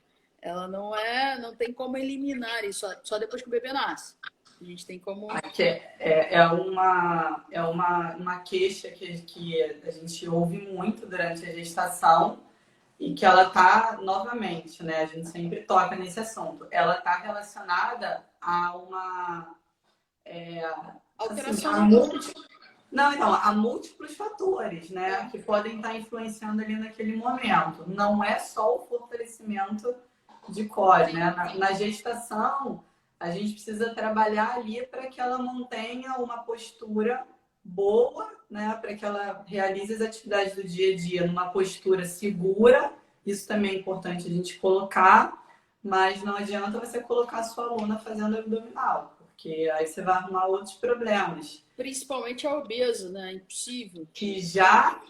Ela não tem como eliminar isso só depois que o bebê nasce. A gente tem como. Aqui uma queixa que a gente ouve muito durante a gestação e que ela está, novamente, né? A gente sempre toca nesse assunto. Ela está relacionada a uma Alteração a não, então, há múltiplos fatores, né, que podem estar influenciando ali naquele momento. Não é só o fortalecimento de core, né? Na gestação, a gente precisa trabalhar ali para que ela mantenha uma postura boa, né, para que ela realize as atividades do dia a dia numa postura segura. Isso também é importante a gente colocar, mas não adianta você colocar a sua aluna fazendo abdominal, porque aí você vai arrumar outros problemas. Principalmente a obesa, né? Impossível. Que já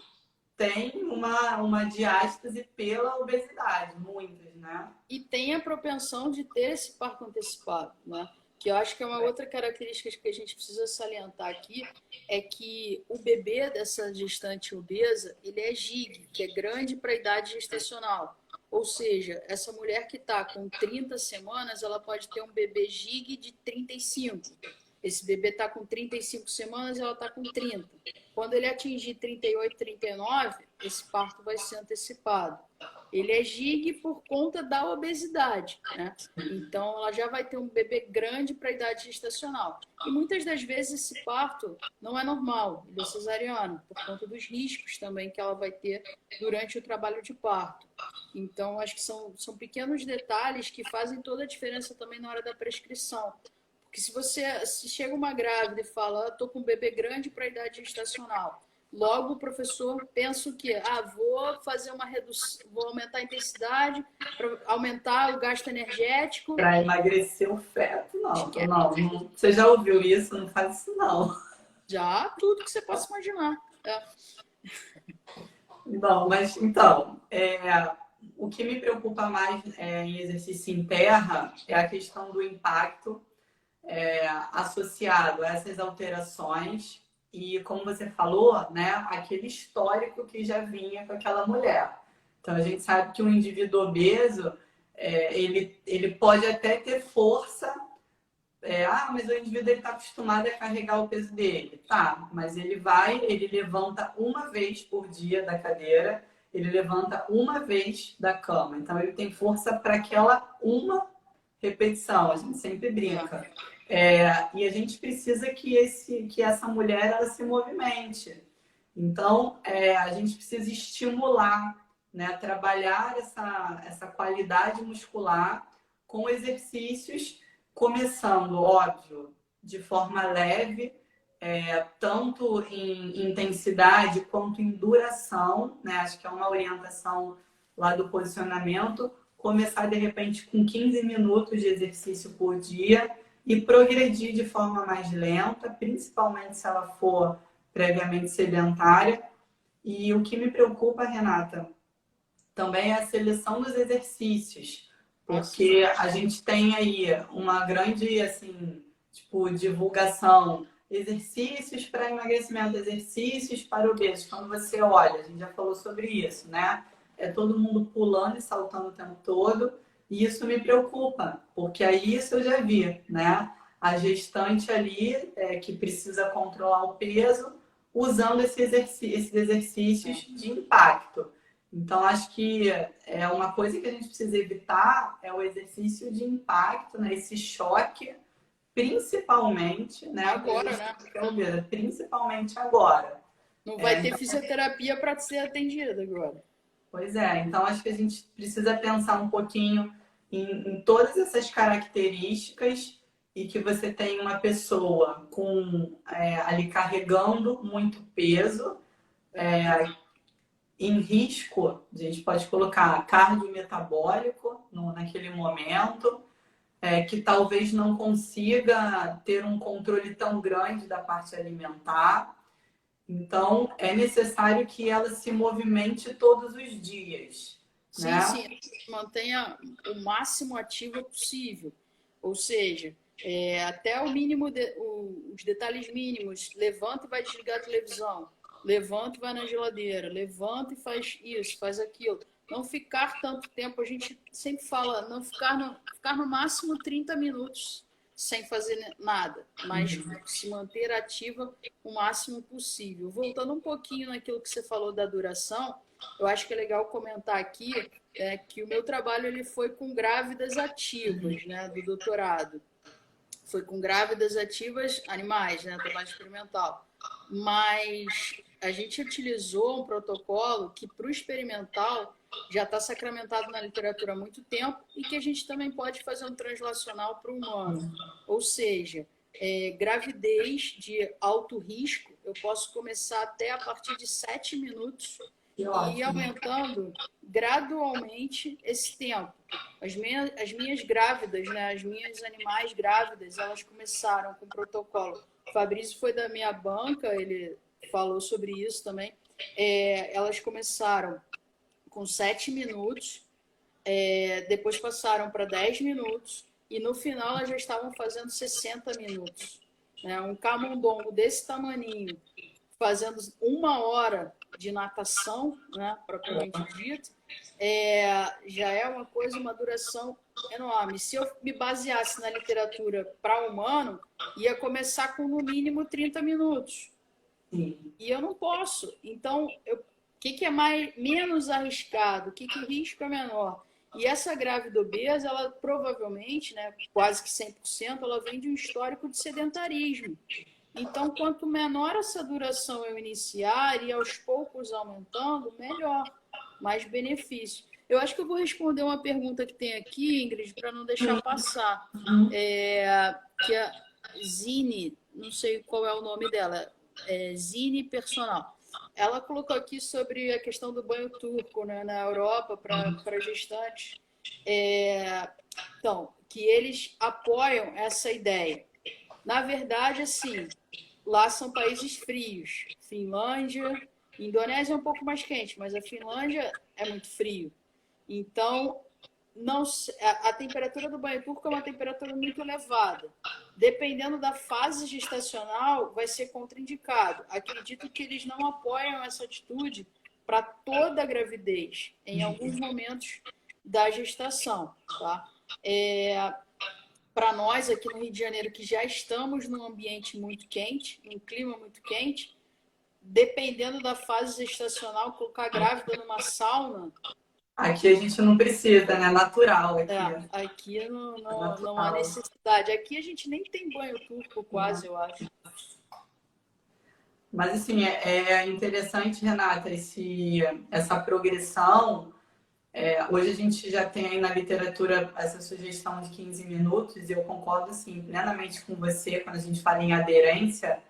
tem uma diástase pela obesidade, muitas, né? E tem a propensão de ter esse parto antecipado, né? Que eu acho que é uma outra característica que a gente precisa salientar aqui, é que o bebê dessa gestante obesa, ele é GIG, que é grande para a idade gestacional. Ou seja, essa mulher que está com 30 semanas, ela pode ter um bebê GIG de 35. Esse bebê está com 35 semanas e ela está com 30. Quando ele atingir 38, 39, esse parto vai ser antecipado. Ele é GIG por conta da obesidade, né? Então, ela já vai ter um bebê grande para a idade gestacional. E muitas das vezes esse parto não é normal, ele é cesariano, por conta dos riscos também que ela vai ter durante o trabalho de parto. Então, acho que são pequenos detalhes que fazem toda a diferença também na hora da prescrição. Porque se chega uma grávida e fala, estou com um bebê grande para a idade gestacional, logo o professor pensa o quê? Vou fazer uma redução, vou aumentar a intensidade para aumentar o gasto energético. Para emagrecer o feto, não. Você já ouviu isso? Não faz isso, não. Já, tudo que você possa imaginar. Não, mas então, o que me preocupa mais em exercício em terra é a questão do impacto associado a essas alterações e, como você falou, né, aquele histórico que já vinha com aquela mulher. Então, a gente sabe que um indivíduo obeso, ele pode até ter força. Mas o indivíduo está acostumado a carregar o peso dele. Tá, mas ele levanta uma vez por dia da cadeira, ele levanta uma vez da cama. Então, ele tem força para aquela uma repetição. A gente sempre brinca. E a gente precisa que essa mulher ela se movimente. Então, a gente precisa estimular, né, trabalhar essa qualidade muscular com exercícios, começando, óbvio, de forma leve, tanto em intensidade quanto em duração, né? Acho que é uma orientação lá do posicionamento. Começar, de repente, com 15 minutos de exercício por dia e progredir de forma mais lenta, principalmente se ela for previamente sedentária. E o que me preocupa, Renata, também é a seleção dos exercícios, porque a gente tem aí uma grande, assim, tipo, divulgação, exercícios para emagrecimento, exercícios para obesos. Quando você olha, a gente já falou sobre isso, né? É todo mundo pulando e saltando o tempo todo, e isso me preocupa, porque aí isso eu já vi, né? A gestante ali que precisa controlar o peso, usando esses exercícios de impacto. Então, acho que é uma coisa que a gente precisa evitar é o exercício de impacto, né? Esse choque, principalmente, né? Agora, né? Principalmente agora. Não vai ter fisioterapia para ser atendida agora. Pois é, então acho que a gente precisa pensar um pouquinho em todas essas características e que você tem uma pessoa ali carregando muito peso, em risco, a gente pode colocar cardiometabólico naquele momento, que talvez não consiga ter um controle tão grande da parte alimentar. Então, é necessário que ela se movimente todos os dias. Sim, né? sim, mantenha o máximo ativo possível. Ou seja, até o mínimo, os detalhes mínimos. Levanta e vai desligar a televisão. Levanta e vai na geladeira. Levanta e faz isso, faz aquilo. Não ficar tanto tempo, a gente sempre fala, não ficar no máximo 30 minutos sem fazer nada, mas se manter ativa o máximo possível. Voltando um pouquinho naquilo que você falou da duração, eu acho que é legal comentar aqui que o meu trabalho ele foi com grávidas ativas, né, do doutorado. Foi com grávidas ativas animais, né, trabalho experimental. Mas a gente utilizou um protocolo que, para o experimental, já está sacramentado na literatura há muito tempo e que a gente também pode fazer um translacional para o humano. Ou seja, gravidez de alto risco, eu posso começar até a partir de 7 minutos e ir aumentando gradualmente esse tempo. As minhas grávidas, né, as minhas animais grávidas, elas começaram com o protocolo. O Fabrício foi da minha banca, ele falou sobre isso também. Elas começaram com 7 minutos, depois passaram para 10 minutos e no final elas já estavam fazendo 60 minutos. Né? Um camundongo desse tamaninho, fazendo 1 hora de natação, né, propriamente dito, já é uma coisa, uma duração enorme. Se eu me baseasse na literatura para humano, ia começar com no mínimo 30 minutos. Sim. E eu não posso. Então, o que é menos arriscado? O que o risco é menor? E essa grávida obesa, ela provavelmente, né, quase que 100%, ela vem de um histórico de sedentarismo. Então, quanto menor essa duração eu iniciar e aos poucos aumentando, melhor, mais benefício. Eu acho que eu vou responder uma pergunta que tem aqui, Ingrid, para não deixar passar. Que a Zine, não sei qual é o nome dela, Zine Personal. Ela colocou aqui sobre a questão do banho turco, né, na Europa para gestantes. Então, que eles apoiam essa ideia. Na verdade, assim, lá são países frios. Finlândia, Indonésia é um pouco mais quente, mas a Finlândia é muito frio. Então, não, a temperatura do banho turco é uma temperatura muito elevada. Dependendo da fase gestacional, vai ser contraindicado. Acredito que eles não apoiam essa atitude para toda a gravidez, em alguns momentos da gestação, tá? Para nós aqui no Rio de Janeiro, que já estamos num ambiente muito quente, num clima muito quente, dependendo da fase gestacional, colocar a grávida numa sauna. Aqui a gente não precisa, né? Natural aqui. Aqui É não há natural. necessidade. Aqui a gente nem tem banho turco quase, eu acho. Mas assim, é interessante, Renata, essa progressão. Hoje a gente já tem aí na literatura essa sugestão de 15 minutos, e eu concordo assim, plenamente com você quando a gente fala em aderência.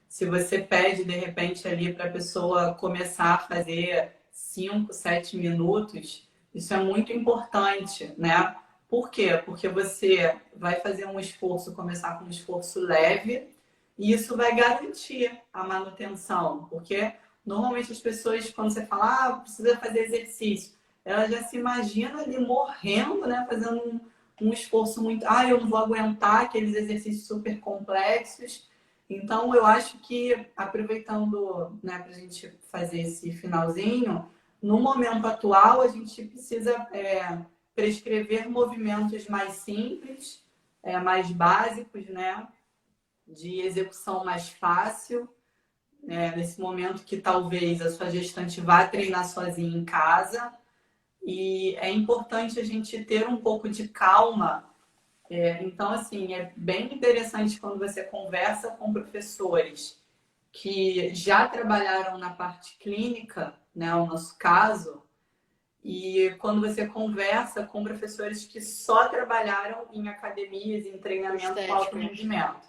Se você pede, de repente, ali para a pessoa começar a fazer 5, 7 minutos, isso é muito importante, né? Por quê? Porque você vai fazer um esforço, começar com um esforço leve, e isso vai garantir a manutenção. Porque normalmente as pessoas, quando você fala, precisa fazer exercício, ela já se imagina ali morrendo, né? Fazendo um esforço muito. Eu não vou aguentar aqueles exercícios super complexos. Então, eu acho que, aproveitando, né, para a gente fazer esse finalzinho, no momento atual, a gente precisa prescrever movimentos mais simples, mais básicos, né, de execução mais fácil, né, nesse momento que talvez a sua gestante vá treinar sozinha em casa. E é importante a gente ter um pouco de calma. Então, assim, é bem interessante quando você conversa com professores que já trabalharam na parte clínica, né, o nosso caso, e quando você conversa com professores que só trabalharam em academias, em treinamento com alto rendimento.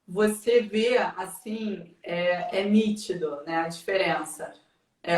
Você vê, assim, é nítido, né, a diferença.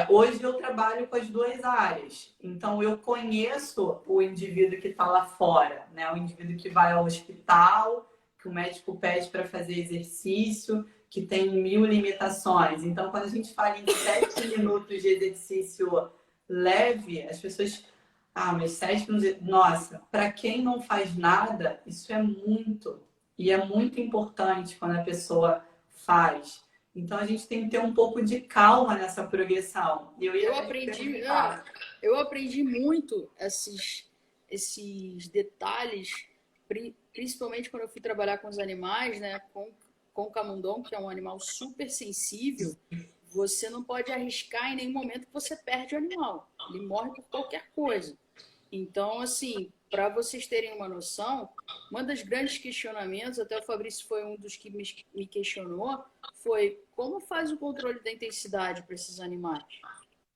Hoje eu trabalho com as duas áreas, então eu conheço o indivíduo que está lá fora, né? O indivíduo que vai ao hospital, que o médico pede para fazer exercício, que tem 1000 limitações. Então, quando a gente fala em 7 minutos de exercício leve, as pessoas, mas 7 minutos, nossa, para quem não faz nada, isso é muito, e é muito importante quando a pessoa faz. Então a gente tem que ter um pouco de calma nessa progressão. Eu aprendi muito esses detalhes, principalmente quando eu fui trabalhar com os animais, né? Com o camundongo, que é um animal super sensível. Você não pode arriscar em nenhum momento que você perde o animal. Ele morre por qualquer coisa. Então, assim, para vocês terem uma noção, um dos grandes questionamentos, até o Fabrício foi um dos que me questionou, foi como faz o controle da intensidade para esses animais?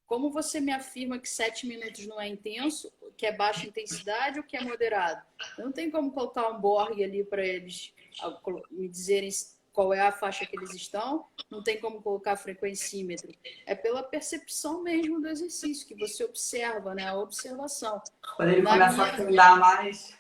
Como você me afirma que 7 minutos não é intenso, que é baixa intensidade ou que é moderado? Não tem como colocar um Borg ali para eles me dizerem qual é a faixa que eles estão, não tem como colocar frequencímetro. É pela percepção mesmo do exercício, que você observa, né? A observação. Quando ele começa a afundar mais.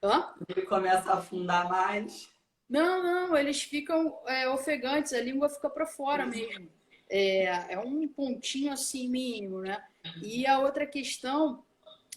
Hã? Ele começa a afundar mais. Não, eles ficam ofegantes, a língua fica para fora mesmo. É um pontinho assim mínimo, né? E a outra questão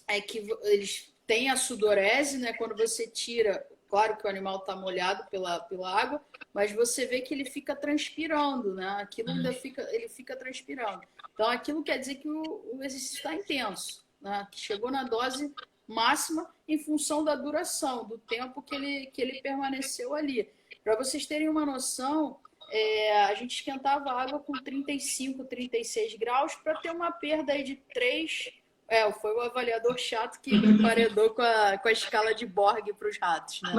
é que eles têm a sudorese, né? Quando você tira, claro que o animal está molhado pela água, mas você vê que ele fica transpirando, né? Aquilo ele fica transpirando. Então aquilo quer dizer que o exercício está intenso, né? Que chegou na dose máxima em função da duração, do tempo que ele permaneceu ali. Para vocês terem uma noção, a gente esquentava a água com 35, 36 graus para ter uma perda aí de 3. Foi o avaliador chato que me emparedou com a escala de Borg para os ratos, né?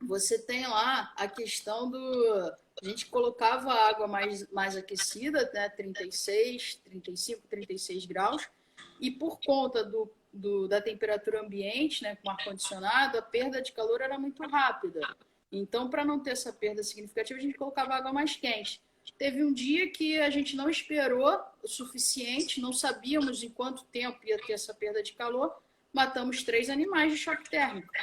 Você tem lá a questão do... A gente colocava a água mais aquecida, né? 36, 35, 36 graus. E por conta da temperatura ambiente, né, com ar-condicionado, a perda de calor era muito rápida. Então, para não ter essa perda significativa, a gente colocava água mais quente. Teve um dia que a gente não esperou o suficiente, não sabíamos em quanto tempo ia ter essa perda de calor, matamos 3 animais de choque térmico.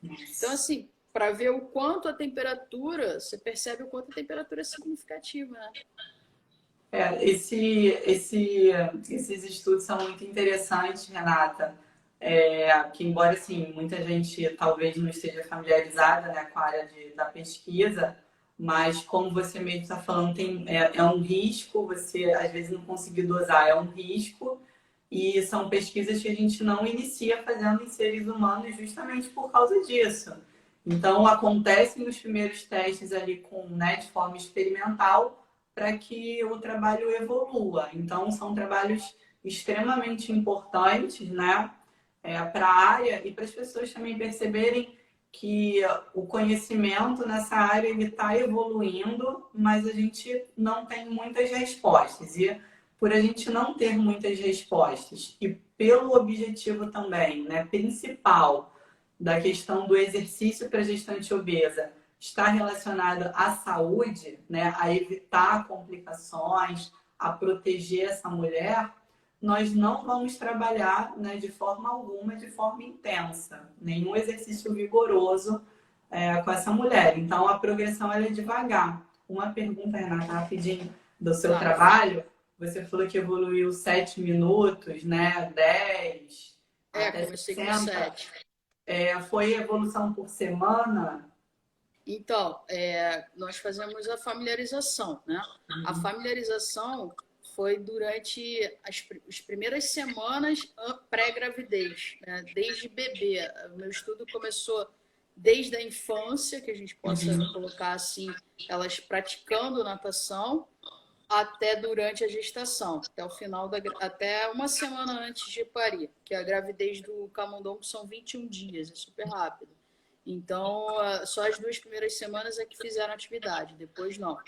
Então, assim, para ver o quanto a temperatura, você percebe o quanto a temperatura é significativa, né? Esses estudos são muito interessantes, Renata. Que embora assim, muita gente talvez não esteja familiarizada, né, com a área da pesquisa, mas como você mesmo está falando, é um risco, você às vezes não conseguir dosar, é um risco, e são pesquisas que a gente não inicia fazendo em seres humanos justamente por causa disso. Então, acontecem os primeiros testes ali né, de forma experimental, para que o trabalho evolua. Então, são trabalhos extremamente importantes, né, para a área e para as pessoas também perceberem que o conhecimento nessa área está evoluindo, mas a gente não tem muitas respostas. E por a gente não ter muitas respostas e pelo objetivo também, né, principal da questão do exercício para gestante obesa está relacionado à saúde, né, a evitar complicações, a proteger essa mulher, nós não vamos trabalhar, né, de forma alguma, de forma intensa, nenhum exercício vigoroso com essa mulher. Então, a progressão ela é devagar. Uma pergunta, Renata, rapidinho, do seu Claro. trabalho. Você falou que evoluiu 7 minutos, né? 10, até Comecei 60. com 7. Foi evolução por semana? Então, nós fazemos a familiarização, né? A familiarização foi durante as primeiras semanas pré-gravidez, né? Desde bebê. O meu estudo começou desde a infância, que a gente possa colocar assim, elas praticando natação, até durante a gestação, até o final até uma semana antes de parir, que a gravidez do camundongo são 21 dias, é super rápido. Então, só as 2 primeiras semanas é que fizeram atividade, depois não.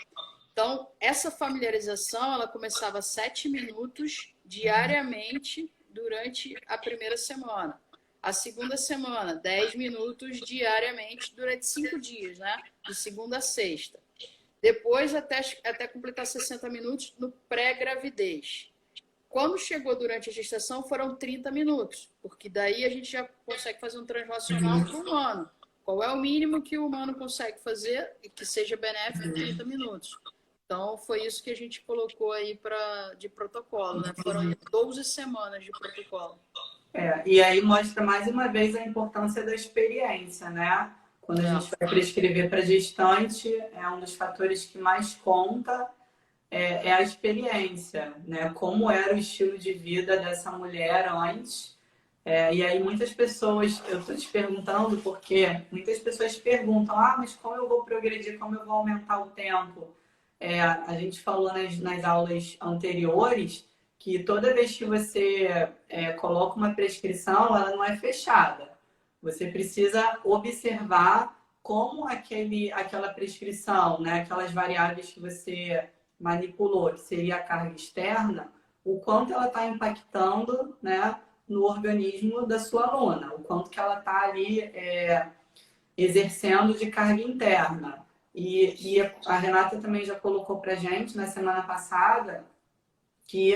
Então, essa familiarização, ela começava 7 minutos diariamente durante a primeira semana. A segunda semana, 10 minutos diariamente durante 5 dias, né? De segunda a sexta. Depois, até completar 60 minutos no pré-gravidez. Quando chegou durante a gestação, foram 30 minutos, porque daí a gente já consegue fazer um translacional para o humano. Qual é o mínimo que o humano consegue fazer e que seja benéfico em 30 minutos? Então, foi isso que a gente colocou aí de protocolo, né? Foram 12 semanas de protocolo. E aí mostra mais uma vez a importância da experiência, né? Quando a gente vai prescrever para gestante, é um dos fatores que mais conta a experiência, né? Como era o estilo de vida dessa mulher antes. E aí muitas pessoas, eu estou te perguntando porque muitas pessoas perguntam, mas como eu vou progredir, como eu vou aumentar o tempo? A gente falou nas aulas anteriores que toda vez que você coloca uma prescrição, ela não é fechada. Você precisa observar como aquela prescrição, né, aquelas variáveis que você manipulou, que seria a carga externa, o quanto ela está impactando, né, no organismo da sua aluna, o quanto que ela está ali exercendo de carga interna. E a Renata também já colocou para gente na semana passada que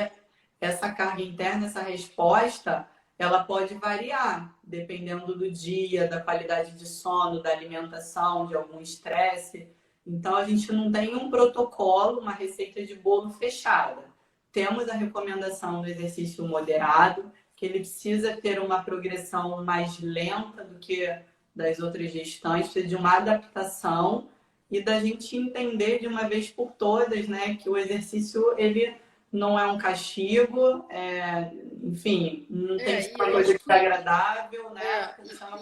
essa carga interna, essa resposta, ela pode variar dependendo do dia, da qualidade de sono, da alimentação, de algum estresse. Então, a gente não tem um protocolo, uma receita de bolo fechada. Temos a recomendação do exercício moderado, que ele precisa ter uma progressão mais lenta do que das outras gestantes, precisa de uma adaptação e da gente entender de uma vez por todas, né, que o exercício ele não é um castigo, enfim, não tem que ser uma coisa desagradável, né?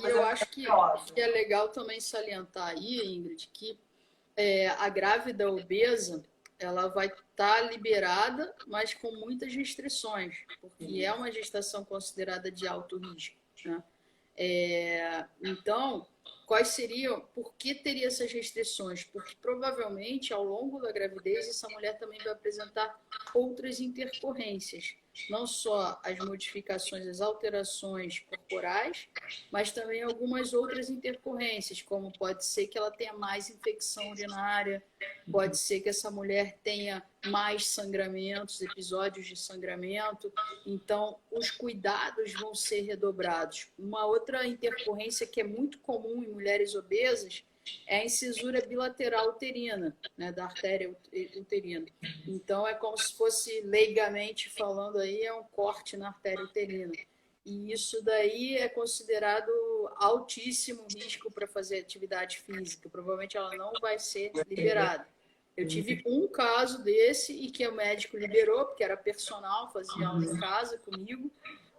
E eu acho que é legal também salientar aí, Ingrid, que a grávida obesa ela vai estar liberada, mas com muitas restrições, porque é uma gestação considerada de alto risco, né? Então, quais seriam, por que teria essas restrições? Porque provavelmente ao longo da gravidez essa mulher também vai apresentar outras intercorrências, não só as modificações, as alterações corporais, mas também algumas outras intercorrências, como pode ser que ela tenha mais infecção urinária, pode ser que essa mulher tenha mais sangramentos, episódios de sangramento. Então, os cuidados vão ser redobrados. Uma outra intercorrência que é muito comum em mulheres obesas é a incisura bilateral uterina, né, da artéria uterina. Então, é como se fosse, leigamente falando aí, é um corte na artéria uterina. E isso daí é considerado altíssimo risco para fazer atividade física. Provavelmente ela não vai ser liberada. Eu tive um caso desse e que o médico liberou, porque era personal, fazia aula em casa comigo,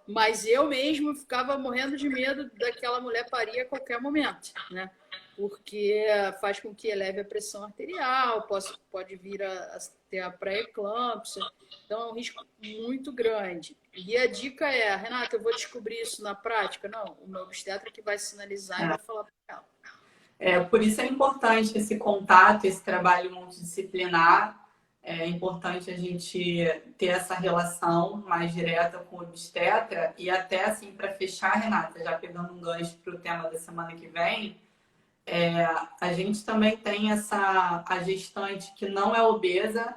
mas eu mesmo ficava morrendo de medo daquela mulher parir a qualquer momento, né? Porque faz com que eleve a pressão arterial, pode vir a ter a pré-eclâmpsia, então é um risco muito grande. E a dica é, Renata, eu vou descobrir isso na prática? Não, o meu obstetra que vai sinalizar e vai falar para ela. Por isso é importante esse contato, esse trabalho multidisciplinar. É importante a gente ter essa relação mais direta com o obstetra. E até assim, para fechar, Renata, já pegando um gancho para o tema da semana que vem, a gente também tem a gestante que não é obesa,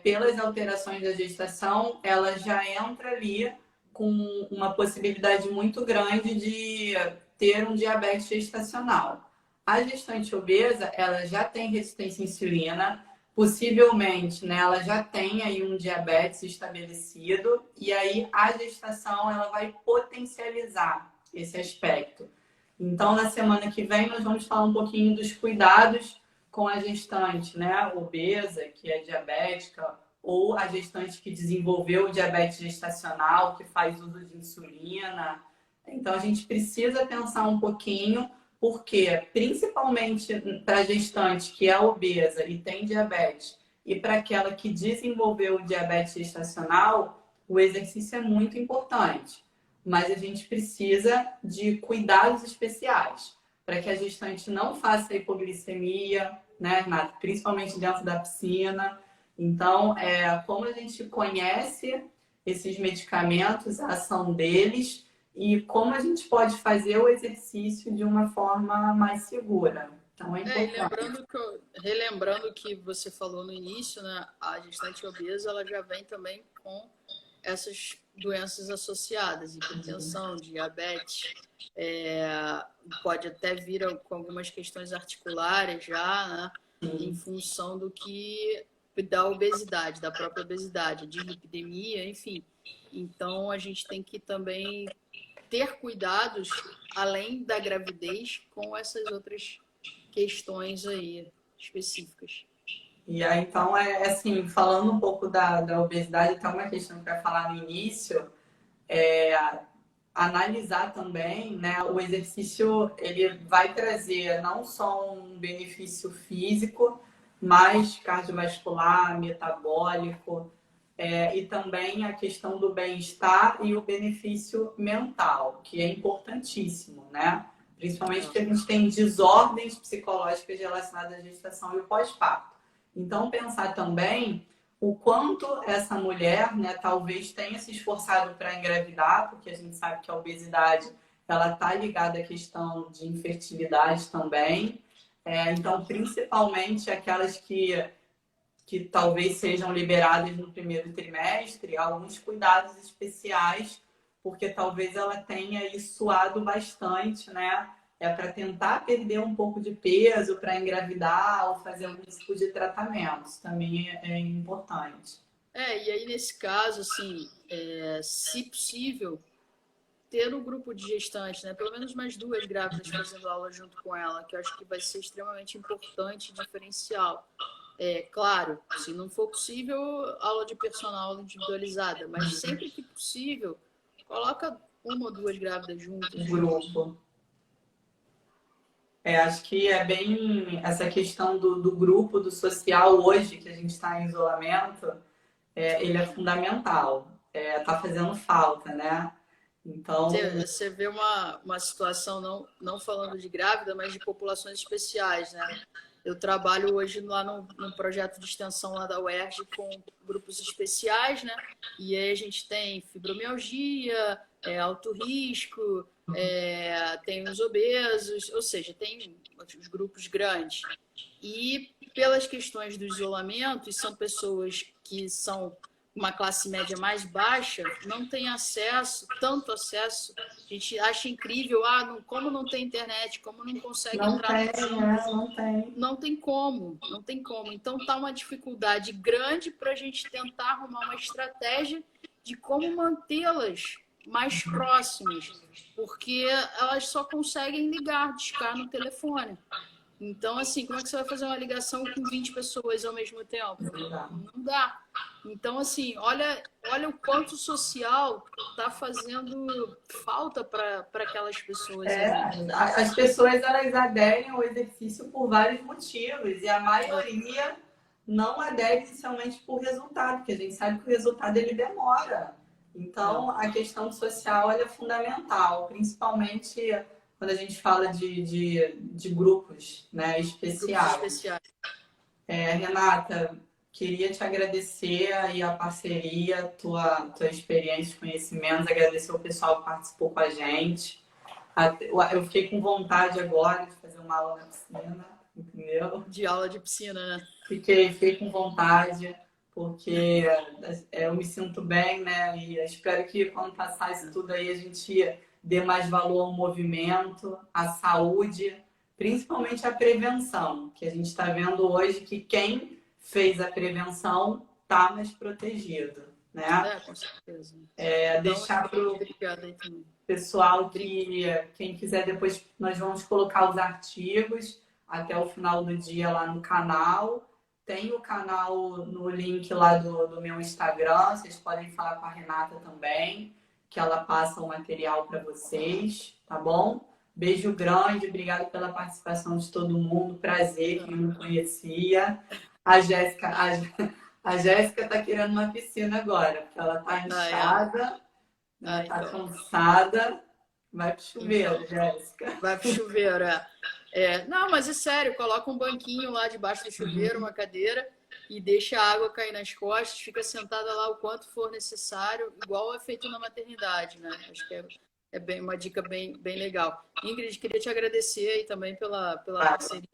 pelas alterações da gestação, ela já entra ali com uma possibilidade muito grande de ter um diabetes gestacional. A gestante obesa, ela já tem resistência à insulina, possivelmente, né, ela já tem aí um diabetes estabelecido, e aí a gestação ela vai potencializar esse aspecto. Então, na semana que vem, nós vamos falar um pouquinho dos cuidados com a gestante, né, obesa, que é diabética, ou a gestante que desenvolveu o diabetes gestacional, que faz uso de insulina. Então, a gente precisa pensar um pouquinho, porque, principalmente para a gestante que é obesa e tem diabetes, e para aquela que desenvolveu o diabetes gestacional, o exercício é muito importante. Mas a gente precisa de cuidados especiais para que a gestante não faça hipoglicemia, né, Renata? Principalmente dentro da piscina. Então, como a gente conhece esses medicamentos, a ação deles e como a gente pode fazer o exercício de uma forma mais segura. Então, é importante. Relembrando que você falou no início, né, a gestante obesa ela já vem também com essas doenças associadas, hipertensão, diabetes, pode até vir com algumas questões articulares já, né, em função do que da obesidade, da própria obesidade, de lipidemia, enfim. Então, a gente tem que também ter cuidados, além da gravidez, com essas outras questões aí específicas. E aí, então, assim, falando um pouco da obesidade, até uma questão para falar no início, é analisar também, né, o exercício, ele vai trazer não só um benefício físico, mas cardiovascular, metabólico, e também a questão do bem-estar e o benefício mental, que é importantíssimo, né? Principalmente porque a gente tem desordens psicológicas relacionadas à gestação e o pós-parto. Então, pensar também o quanto essa mulher, né, talvez tenha se esforçado para engravidar, porque a gente sabe que a obesidade ela está ligada à questão de infertilidade também. Então, principalmente aquelas que talvez sejam liberadas no primeiro trimestre, alguns cuidados especiais, porque talvez ela tenha aí suado bastante, né? Para tentar perder um pouco de peso, para engravidar ou fazer algum tipo de tratamento. Isso também é importante. E aí nesse caso, assim, se possível, ter um grupo de gestantes, né? Pelo menos mais duas grávidas fazendo aula junto com ela, que eu acho que vai ser extremamente importante e diferencial. Claro, se não for possível, aula de personal individualizada, mas sempre que possível, coloca uma ou duas grávidas juntas. Grupo. Acho que é bem essa questão do grupo, do social hoje, que a gente está em isolamento, ele é fundamental. Tá fazendo falta, né? Então, Você vê uma situação, não falando de grávida, mas de populações especiais, né? Eu trabalho hoje lá num projeto de extensão lá da UERJ com grupos especiais, né? E aí a gente tem fibromialgia, alto risco, tem os obesos, ou seja, tem os grupos grandes. E pelas questões do isolamento, e são pessoas que são uma classe média mais baixa não tem acesso, tanto acesso. A gente acha incrível, como não tem internet, como não consegue Não entrar tem, no site. não tem. Não tem como, não tem como. Então tá uma dificuldade grande para a gente tentar arrumar uma estratégia de como mantê-las mais próximas, porque elas só conseguem ligar, discar no telefone. Então, assim, como é que você vai fazer uma ligação com 20 pessoas ao mesmo tempo? Não dá. Então, assim, olha o quanto o social está fazendo falta para aquelas pessoas ali. As pessoas elas aderem ao exercício por vários motivos e a maioria não adere inicialmente por resultado, porque a gente sabe que o resultado ele demora. Então, a questão social ela é fundamental, principalmente quando a gente fala de grupos, né, especiais. Grupos especiais. Renata, queria te agradecer aí a parceria, tua experiência, conhecimentos, agradecer o pessoal que participou com a gente. Eu fiquei com vontade agora de fazer uma aula na piscina, entendeu? De aula de piscina, né? Fiquei com vontade, porque eu me sinto bem, né? E espero que quando passar isso tudo aí a gente dê mais valor ao movimento, à saúde, principalmente à prevenção, que a gente está vendo hoje que quem fez a prevenção está mais protegido, né? Com certeza. Deixar para o pessoal que quem quiser depois nós vamos colocar os artigos até o final do dia lá no canal. Tem o canal no link lá do meu Instagram, vocês podem falar com a Renata também, que ela passa o material para vocês, tá bom? Beijo grande, obrigado pela participação de todo mundo, prazer, quem não conhecia. A Jéssica tá querendo uma piscina agora, porque ela tá inchada, tá cansada. Vai pro chuveiro, Jéssica. Vai pro chuveiro, não, mas é sério, coloca um banquinho lá debaixo do chuveiro, uma cadeira, e deixa a água cair nas costas, fica sentada lá o quanto for necessário, igual é feito na maternidade, né? Acho que é uma dica bem legal. Ingrid, queria te agradecer aí também pela parceria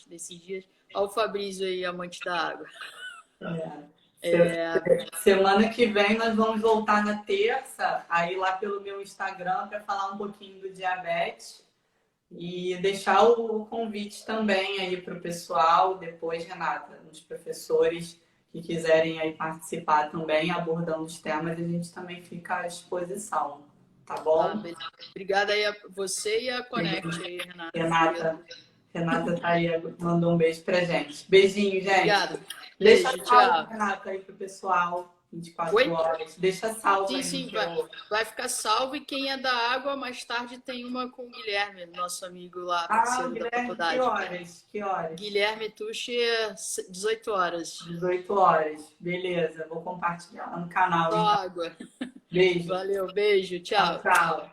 desses dias. Olha o Fabrício aí, amante da água. Semana que vem nós vamos voltar na terça, aí lá pelo meu Instagram, para falar um pouquinho do diabetes. E deixar o convite também aí para o pessoal, depois, Renata, os professores que quiserem aí participar também, abordando os temas, a gente também fica à disposição, tá bom? Obrigada aí a você e a Connect aí, Renata. Renata tá aí, mandou um beijo pra gente. Beijinho, gente. Obrigada. Deixa salvo, Renata, aí pro pessoal. 24 horas. Deixa salvo aí. Sim, vai ficar salvo. E quem é da água, mais tarde tem uma com o Guilherme, nosso amigo lá, parceiro da faculdade. Que horas? Guilherme Tucci, 18 horas. 18 horas. Beleza, vou compartilhar lá no canal. Só água. Beijo. Valeu, beijo. Tchau. Tchau.